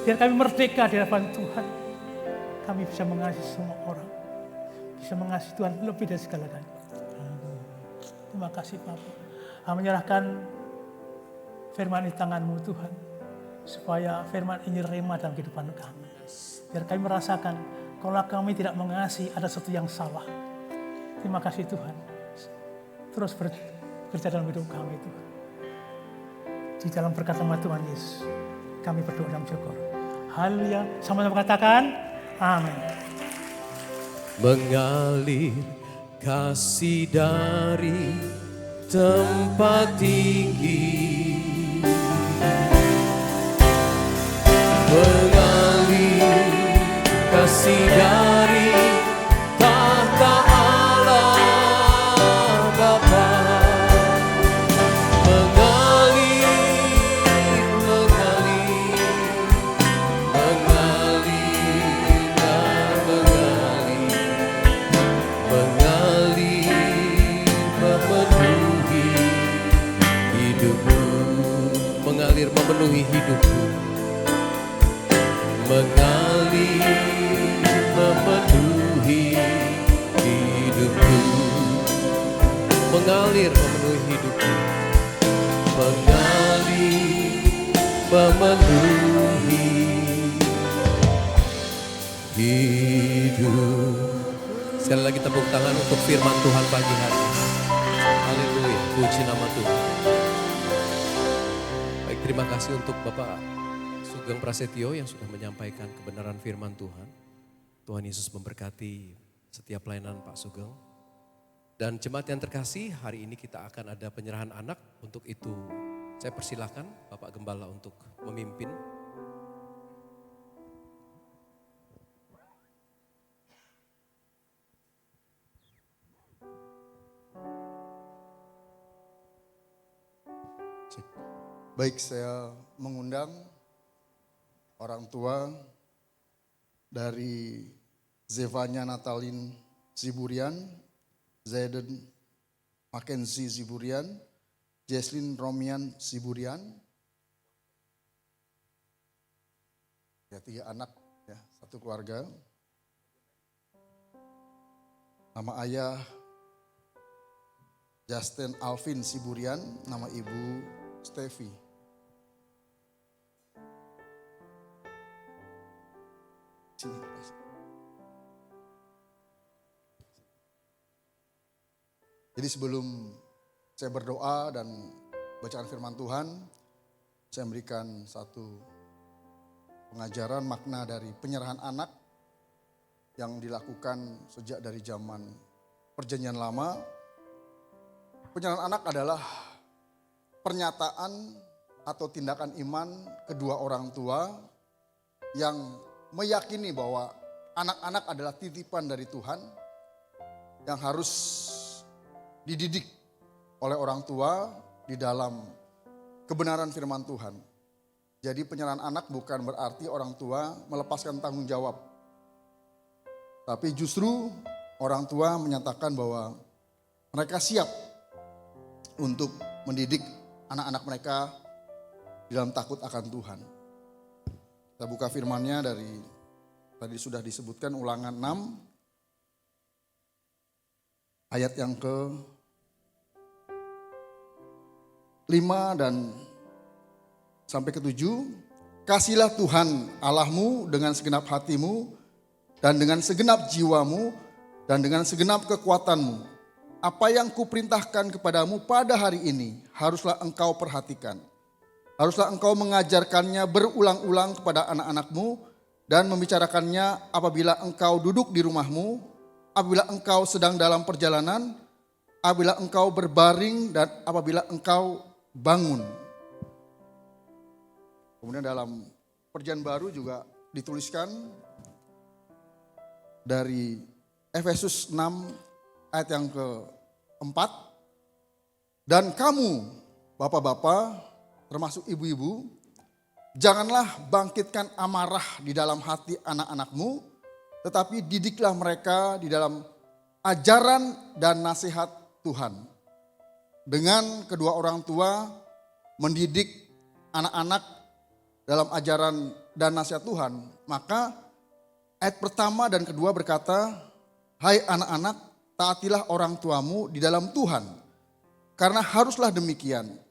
Biar kami merdeka di hadapan Tuhan. Kami bisa mengasihi semua orang. Bisa mengasihi Tuhan lebih dari segala-galanya. Terima kasih Bapa. Kami menyerahkan firman di tangan-Mu Tuhan. Supaya firman ini rema dalam kehidupan kami. Biar kami merasakan kalau kami tidak mengasihi ada sesuatu yang salah. Terima kasih Tuhan. Terus bekerja dalam hidup kami Tuhan. Di dalam berkat nama Tuhan Yesus. Kami berdoa dan syukur. Haleluya. Sama-sama katakan Amin. Mengalir kasih dari tempat tinggi, mengalir kasih dari tahta Allah Bapa, mengalir, mengalir dan mengalir memenuhi hidupku, mengalir memenuhi hidupku, mengalir memenuhi hidupku, mengalir memenuhi hidupku, mengalir memenuhi hidup. Sekali lagi tepuk tangan untuk firman Tuhan pagi hari ini. Haleluya, puji nama Tuhan. Baik, terima kasih untuk Bapak Sugeng Prasetyo yang sudah menyampaikan kebenaran firman Tuhan. Tuhan Yesus memberkati setiap pelayanan Pak Sugeng. Dan jemaat yang terkasih, hari ini kita akan ada penyerahan anak. Untuk itu saya persilakan Bapak Gembala untuk memimpin. Baik, saya mengundang orang tua dari Zevanya Natalin Ziburian, Zayden Mackenzie Ziburian, Jesslyn Romian Ziburian. Ya, 3 anak, ya, 1 keluarga. Nama ayah Justin Alvin Ziburian, nama ibu Steffi. Jadi sebelum saya berdoa dan bacaan firman Tuhan, saya memberikan satu pengajaran makna dari penyerahan anak yang dilakukan sejak dari zaman Perjanjian Lama. Penyerahan anak adalah pernyataan atau tindakan iman kedua orang tua yang meyakini bahwa anak-anak adalah titipan dari Tuhan yang harus dididik oleh orang tua di dalam kebenaran firman Tuhan. Jadi penyerahan anak bukan berarti orang tua melepaskan tanggung jawab. Tapi justru orang tua menyatakan bahwa mereka siap untuk mendidik anak-anak mereka di dalam takut akan Tuhan. Kita buka firman-Nya dari tadi sudah disebutkan Ulangan 6 ayat yang ke-5 dan sampai ke-7. Kasihlah Tuhan Allahmu dengan segenap hatimu dan dengan segenap jiwamu dan dengan segenap kekuatanmu. Apa yang kuperintahkan kepadamu pada hari ini haruslah engkau perhatikan. Haruslah engkau mengajarkannya berulang-ulang kepada anak-anakmu dan membicarakannya apabila engkau duduk di rumahmu, apabila engkau sedang dalam perjalanan, apabila engkau berbaring dan apabila engkau bangun. Kemudian dalam Perjanjian Baru juga dituliskan dari Efesus 6 ayat yang ke-4. Dan kamu bapak-bapak termasuk ibu-ibu, janganlah bangkitkan amarah di dalam hati anak-anakmu, tetapi didiklah mereka di dalam ajaran dan nasihat Tuhan. Dengan kedua orang tua mendidik anak-anak dalam ajaran dan nasihat Tuhan, maka ayat pertama dan kedua berkata, hai anak-anak, taatilah orang tuamu di dalam Tuhan, karena haruslah demikian.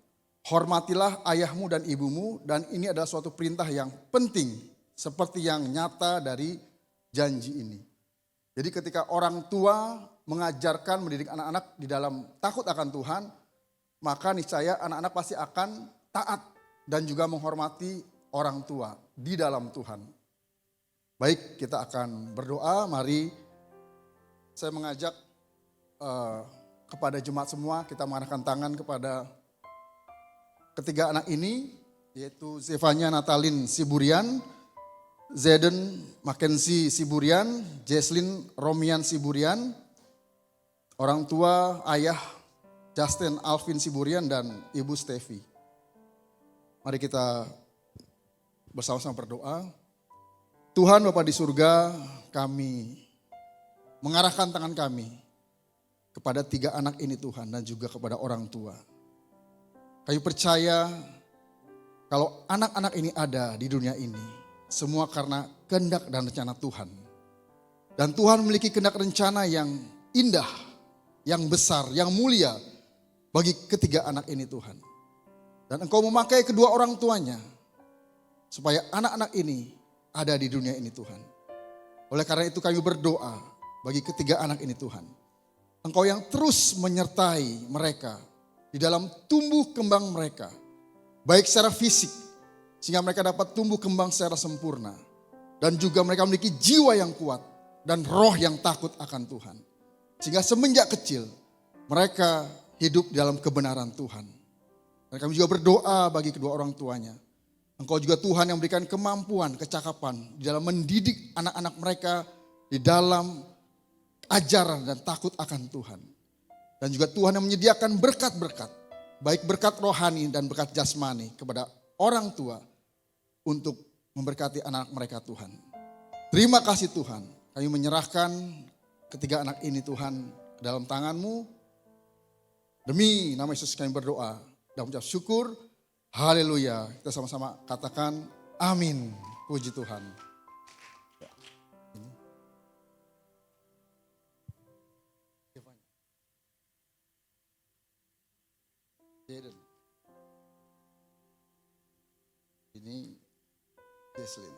Hormatilah ayahmu dan ibumu, dan ini adalah suatu perintah yang penting seperti yang nyata dari janji ini. Jadi ketika orang tua mengajarkan mendidik anak-anak di dalam takut akan Tuhan, maka niscaya anak-anak pasti akan taat dan juga menghormati orang tua di dalam Tuhan. Baik, kita akan berdoa. Mari saya mengajak kepada jemaat semua, kita mengarahkan tangan kepada ketiga anak ini, yaitu Zevanya Natalin Siburian, Zeden Mackenzie Siburian, Jesslyn Romian Siburian, orang tua ayah Justin Alvin Siburian dan ibu Stevi. Mari kita bersama-sama berdoa. Tuhan Bapa di surga, kami mengarahkan tangan kami kepada tiga anak ini Tuhan dan juga kepada orang tua. Kami percaya kalau anak-anak ini ada di dunia ini, semua karena kehendak dan rencana Tuhan. Dan Tuhan memiliki kehendak rencana yang indah, yang besar, yang mulia bagi ketiga anak ini Tuhan. Dan Engkau memakai kedua orang tuanya supaya anak-anak ini ada di dunia ini Tuhan. Oleh karena itu kami berdoa bagi ketiga anak ini Tuhan. Engkau yang terus menyertai mereka di dalam tumbuh kembang mereka. Baik secara fisik, sehingga mereka dapat tumbuh kembang secara sempurna. Dan juga mereka memiliki jiwa yang kuat dan roh yang takut akan Tuhan. Sehingga semenjak kecil mereka hidup dalam kebenaran Tuhan. Dan kami juga berdoa bagi kedua orang tuanya. Engkau juga Tuhan yang memberikan kemampuan, kecakapan di dalam mendidik anak-anak mereka di dalam ajaran dan takut akan Tuhan. Dan juga Tuhan yang menyediakan berkat-berkat, baik berkat rohani dan berkat jasmani kepada orang tua untuk memberkati anak mereka Tuhan. Terima kasih Tuhan, kami menyerahkan ketiga anak ini Tuhan ke dalam tangan-Mu. Demi nama Yesus kami berdoa dan mengucap syukur. Haleluya, kita sama-sama katakan amin, puji Tuhan. Ini Jesslyn.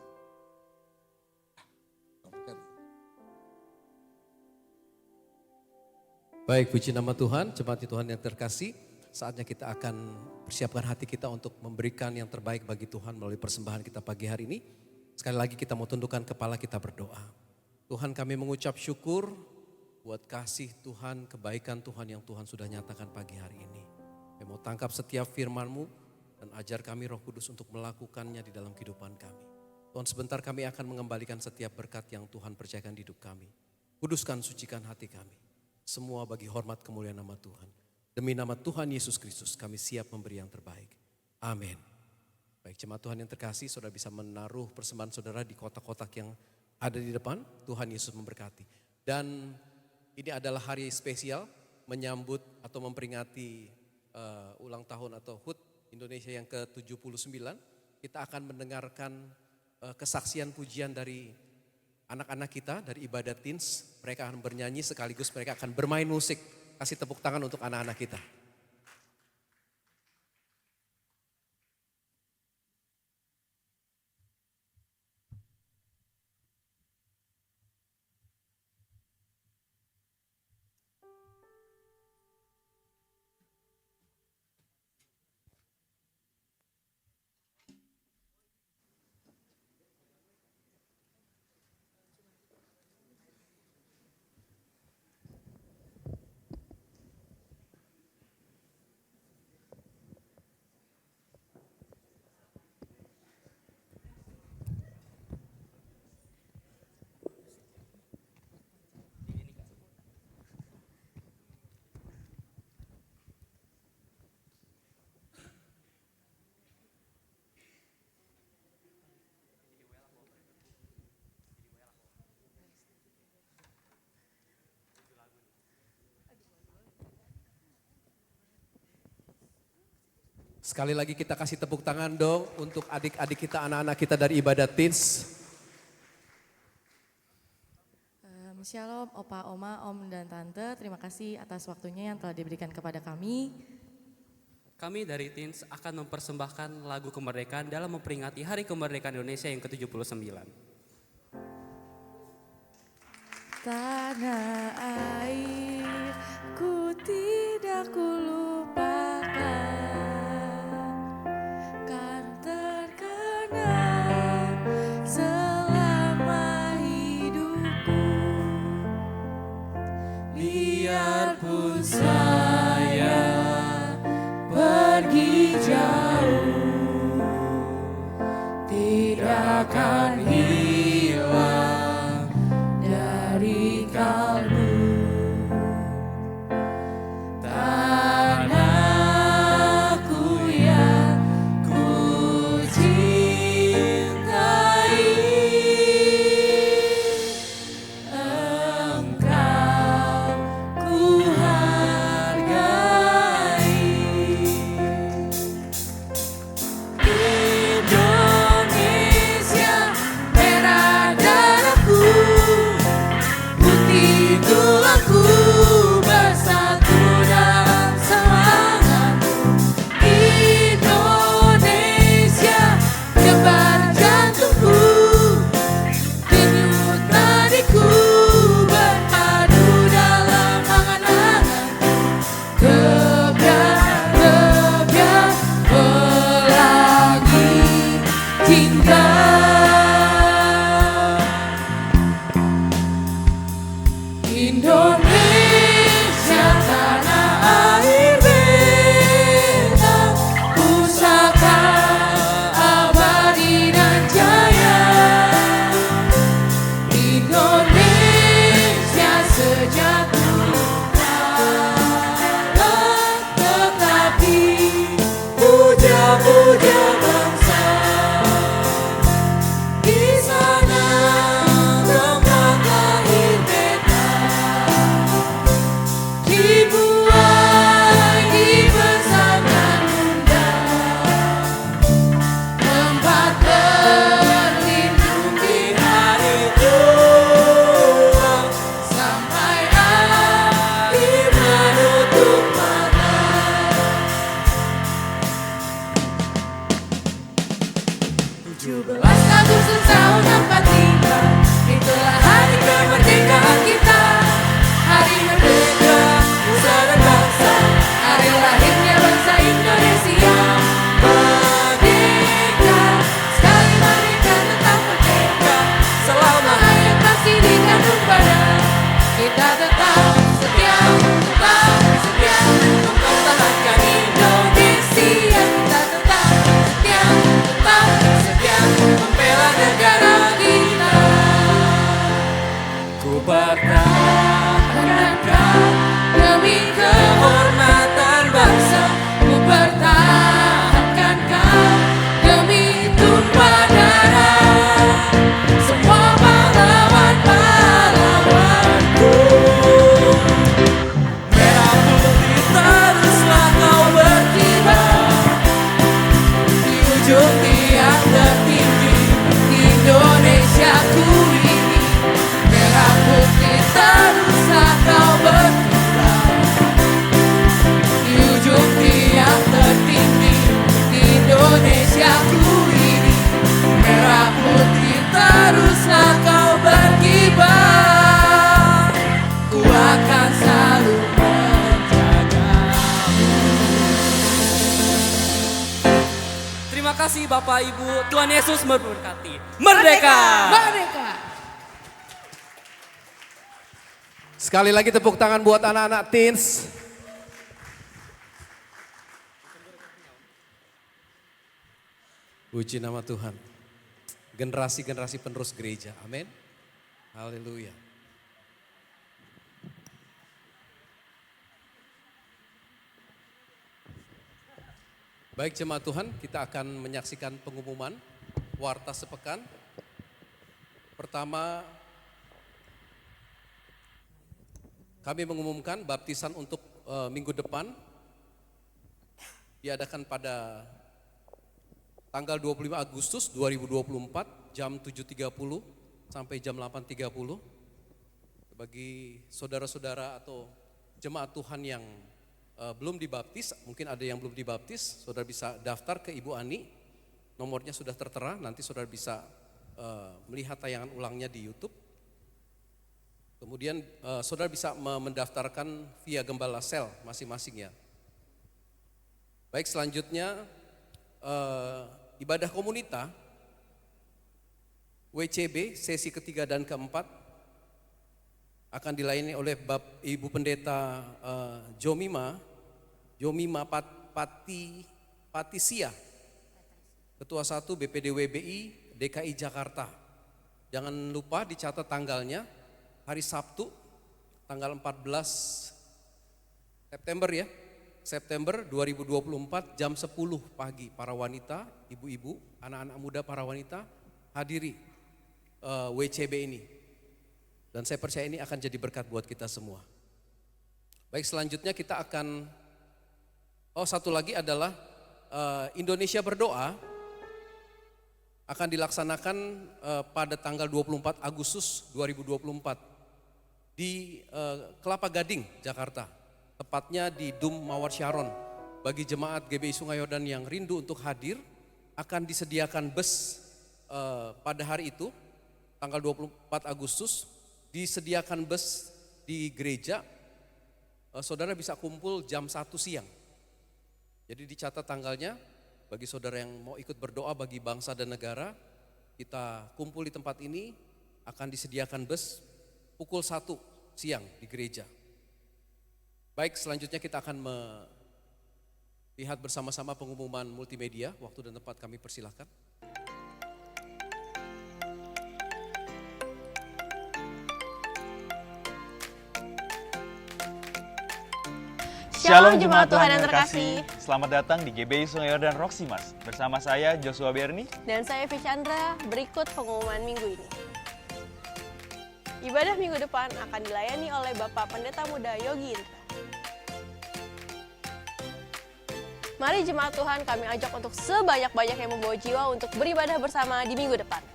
Baik, puji nama Tuhan, jemaat Tuhan yang terkasih. Saatnya kita akan persiapkan hati kita untuk memberikan yang terbaik bagi Tuhan melalui persembahan kita pagi hari ini. Sekali lagi kita mau tundukkan kepala, kita berdoa. Tuhan, kami mengucap syukur buat kasih Tuhan, kebaikan Tuhan yang Tuhan sudah nyatakan pagi hari ini. Kami mau tangkap setiap firman-Mu dan ajar kami Roh Kudus untuk melakukannya di dalam kehidupan kami. Tuhan, sebentar kami akan mengembalikan setiap berkat yang Tuhan percayakan di hidup kami. Kuduskan, sucikan hati kami. Semua bagi hormat kemuliaan nama Tuhan. Demi nama Tuhan Yesus Kristus kami siap memberi yang terbaik. Amin. Baik, jemaat Tuhan yang terkasih, saudara bisa menaruh persembahan saudara di kotak-kotak yang ada di depan. Tuhan Yesus memberkati. Dan ini adalah hari spesial menyambut atau memperingati ulang tahun atau HUT Indonesia yang ke-79. Kita akan mendengarkan kesaksian pujian dari anak-anak kita dari ibadat teens. Mereka akan bernyanyi sekaligus mereka akan bermain musik. Kasih tepuk tangan untuk anak-anak kita. Sekali lagi kita kasih tepuk tangan dong untuk adik-adik kita, anak-anak kita dari ibadat teens. Shalom Opa, Oma, Om, dan Tante. Terima kasih atas waktunya yang telah diberikan kepada kami. Kami dari Teens akan mempersembahkan lagu kemerdekaan dalam memperingati Hari Kemerdekaan Indonesia yang ke-79. Tanah air ku tidak kulupakan, kan terkenang selama kasih Bapak Ibu, Tuhan Yesus memberkati. Merdeka! Merdeka. Sekali lagi tepuk tangan buat anak-anak teens. Puji nama Tuhan. Generasi-generasi penerus gereja. Amin. Haleluya. Baik jemaat Tuhan, kita akan menyaksikan pengumuman warta sepekan. Pertama, kami mengumumkan baptisan untuk minggu depan diadakan pada tanggal 25 Agustus 2024 jam 7.30 sampai jam 8.30. Bagi saudara-saudara atau jemaat Tuhan yang belum dibaptis, mungkin ada yang belum dibaptis, saudara bisa daftar ke Ibu Ani, nomornya sudah tertera, nanti saudara bisa melihat tayangan ulangnya di YouTube. Kemudian saudara bisa mendaftarkan via Gembala Sel masing-masing ya. Baik, selanjutnya ibadah komunita WCB sesi ketiga dan keempat akan dilayani oleh Ibu Pendeta Jomima Patisia, Ketua 1 BPD WBI DKI Jakarta. Jangan lupa dicatat tanggalnya, hari Sabtu tanggal 14 September ya. September 2024 jam 10 pagi para wanita, ibu-ibu, anak-anak muda para wanita hadiri WCB ini. Dan saya percaya ini akan jadi berkat buat kita semua. Baik, selanjutnya kita akan, satu lagi adalah Indonesia Berdoa akan dilaksanakan pada tanggal 24 Agustus 2024 di Kelapa Gading, Jakarta. Tepatnya di Dum Mawar Sharon. Bagi jemaat GBI Sungai Yordan yang rindu untuk hadir, akan disediakan bus pada hari itu, tanggal 24 Agustus, disediakan bus di gereja, saudara bisa kumpul jam 1 siang. Jadi dicatat tanggalnya, bagi saudara yang mau ikut berdoa bagi bangsa dan negara, kita kumpul di tempat ini, akan disediakan bus pukul 1 siang di gereja. Baik, selanjutnya kita akan melihat bersama-sama pengumuman multimedia, waktu dan tempat kami persilahkan. Shalom jemaat Tuhan yang terkasih. Selamat datang di GBI Sungai Yordan Roximas. Bersama saya Joshua Berni. Dan saya Evi Chandra, berikut pengumuman minggu ini. Ibadah minggu depan akan dilayani oleh Bapak Pendeta Muda Yogi Indra. Mari jemaat Tuhan, kami ajak untuk sebanyak-banyak yang membawa jiwa untuk beribadah bersama di minggu depan.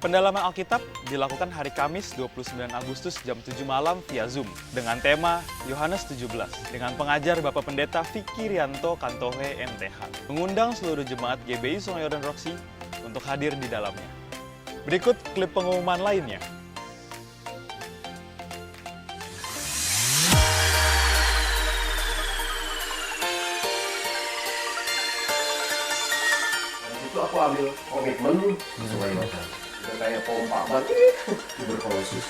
Pendalaman Alkitab dilakukan hari Kamis 29 Agustus jam 7 malam via Zoom dengan tema Yohanes 17 dengan pengajar Bapak Pendeta Vicky Rianto Kantohe MTH. Mengundang seluruh jemaat GBI Sungai Yordan Roxy untuk hadir di dalamnya. Berikut klip pengumuman lainnya. Itu aku ambil komitmen sesuai makan. Udah kayak pompa ban, tuberkulosis.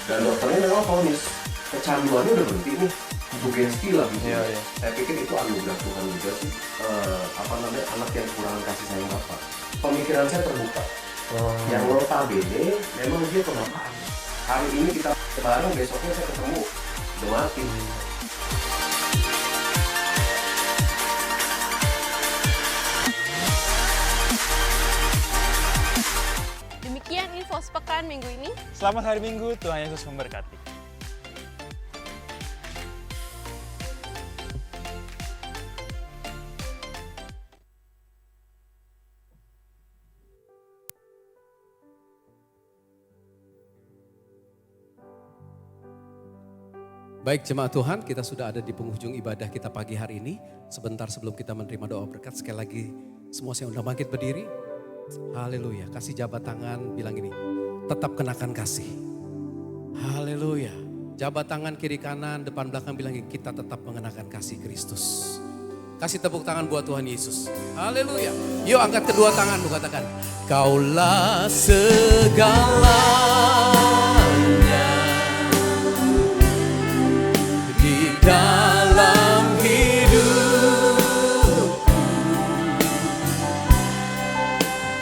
Dan dokternya memang vonis kecanduannya udah berhenti nih, sugesti lah gitu. Saya pikir itu anugerah Tuhan juga sih. Anak yang kurang kasih sayang Bapak. Pemikiran saya terbuka. Yang notabene memang dia kebapakan. Hari ini kita bareng, besoknya saya ketemu udah mati. Demikian info sepekan minggu ini. Selamat hari Minggu, Tuhan Yesus memberkati. Baik jemaat Tuhan, kita sudah ada di penghujung ibadah kita pagi hari ini. Sebentar sebelum kita menerima doa berkat, sekali lagi semua saya undang bangkit berdiri. Haleluya, kasih jabat tangan, bilang ini, tetap kenakan kasih. Haleluya, jabat tangan kiri kanan, depan belakang bilang ini, kita tetap mengenakan kasih Kristus. Kasih tepuk tangan buat Tuhan Yesus. Haleluya. Yuk angkat kedua tangan, lu katakan, Kaulah segalanya di dalam hidupku.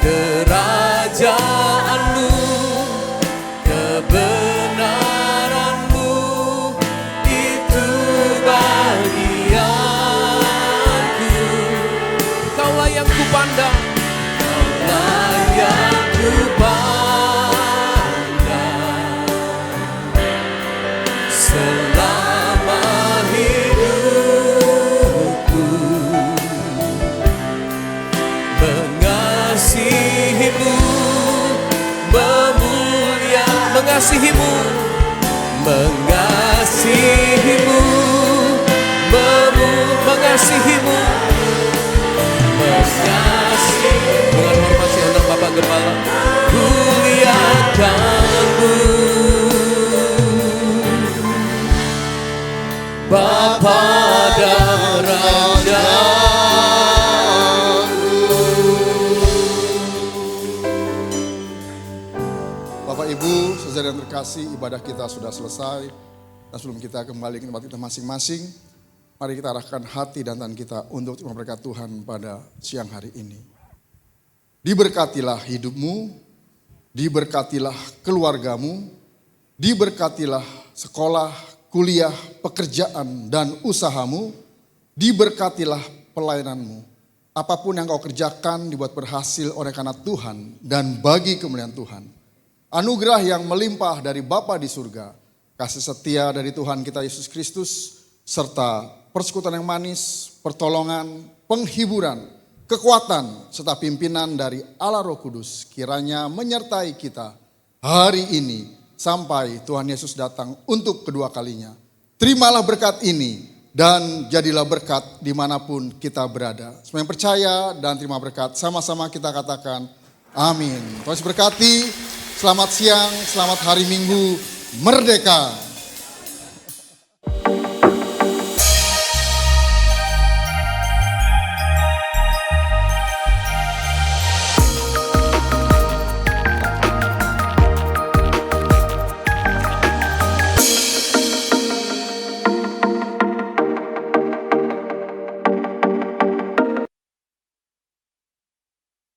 Kerajaanmu, kebenaranmu, itu bagianku. Kaulah yang kupandang, kaulah yang kupandang selama hidupku. Mengasihimu, mengasihimu, mengasihimu, mengasihimu, mengasihi. Dengan hormat saya untuk Bapak Gembala, muliakanmu, Bapa dan Raja. Bapak Ibu, saudara yang terkasih, ibadah kita sudah selesai. Dan sebelum kita kembali ke tempat kita masing-masing, mari kita arahkan hati dan tangan kita untuk terima berkat Tuhan pada siang hari ini. Diberkatilah hidupmu, diberkatilah keluargamu, diberkatilah sekolah, kuliah, pekerjaan, dan usahamu, diberkatilah pelayananmu. Apapun yang kau kerjakan dibuat berhasil oleh karena Tuhan dan bagi kemuliaan Tuhan. Anugerah yang melimpah dari Bapa di surga, kasih setia dari Tuhan kita Yesus Kristus, serta persekutuan yang manis, pertolongan, penghiburan, kekuatan, serta pimpinan dari Allah Roh Kudus kiranya menyertai kita hari ini sampai Tuhan Yesus datang untuk kedua kalinya. Terimalah berkat ini dan jadilah berkat dimanapun kita berada. Semua yang percaya dan terima berkat, sama-sama kita katakan amin. Tuhan Yesus berkati. Selamat siang, selamat hari Minggu, merdeka.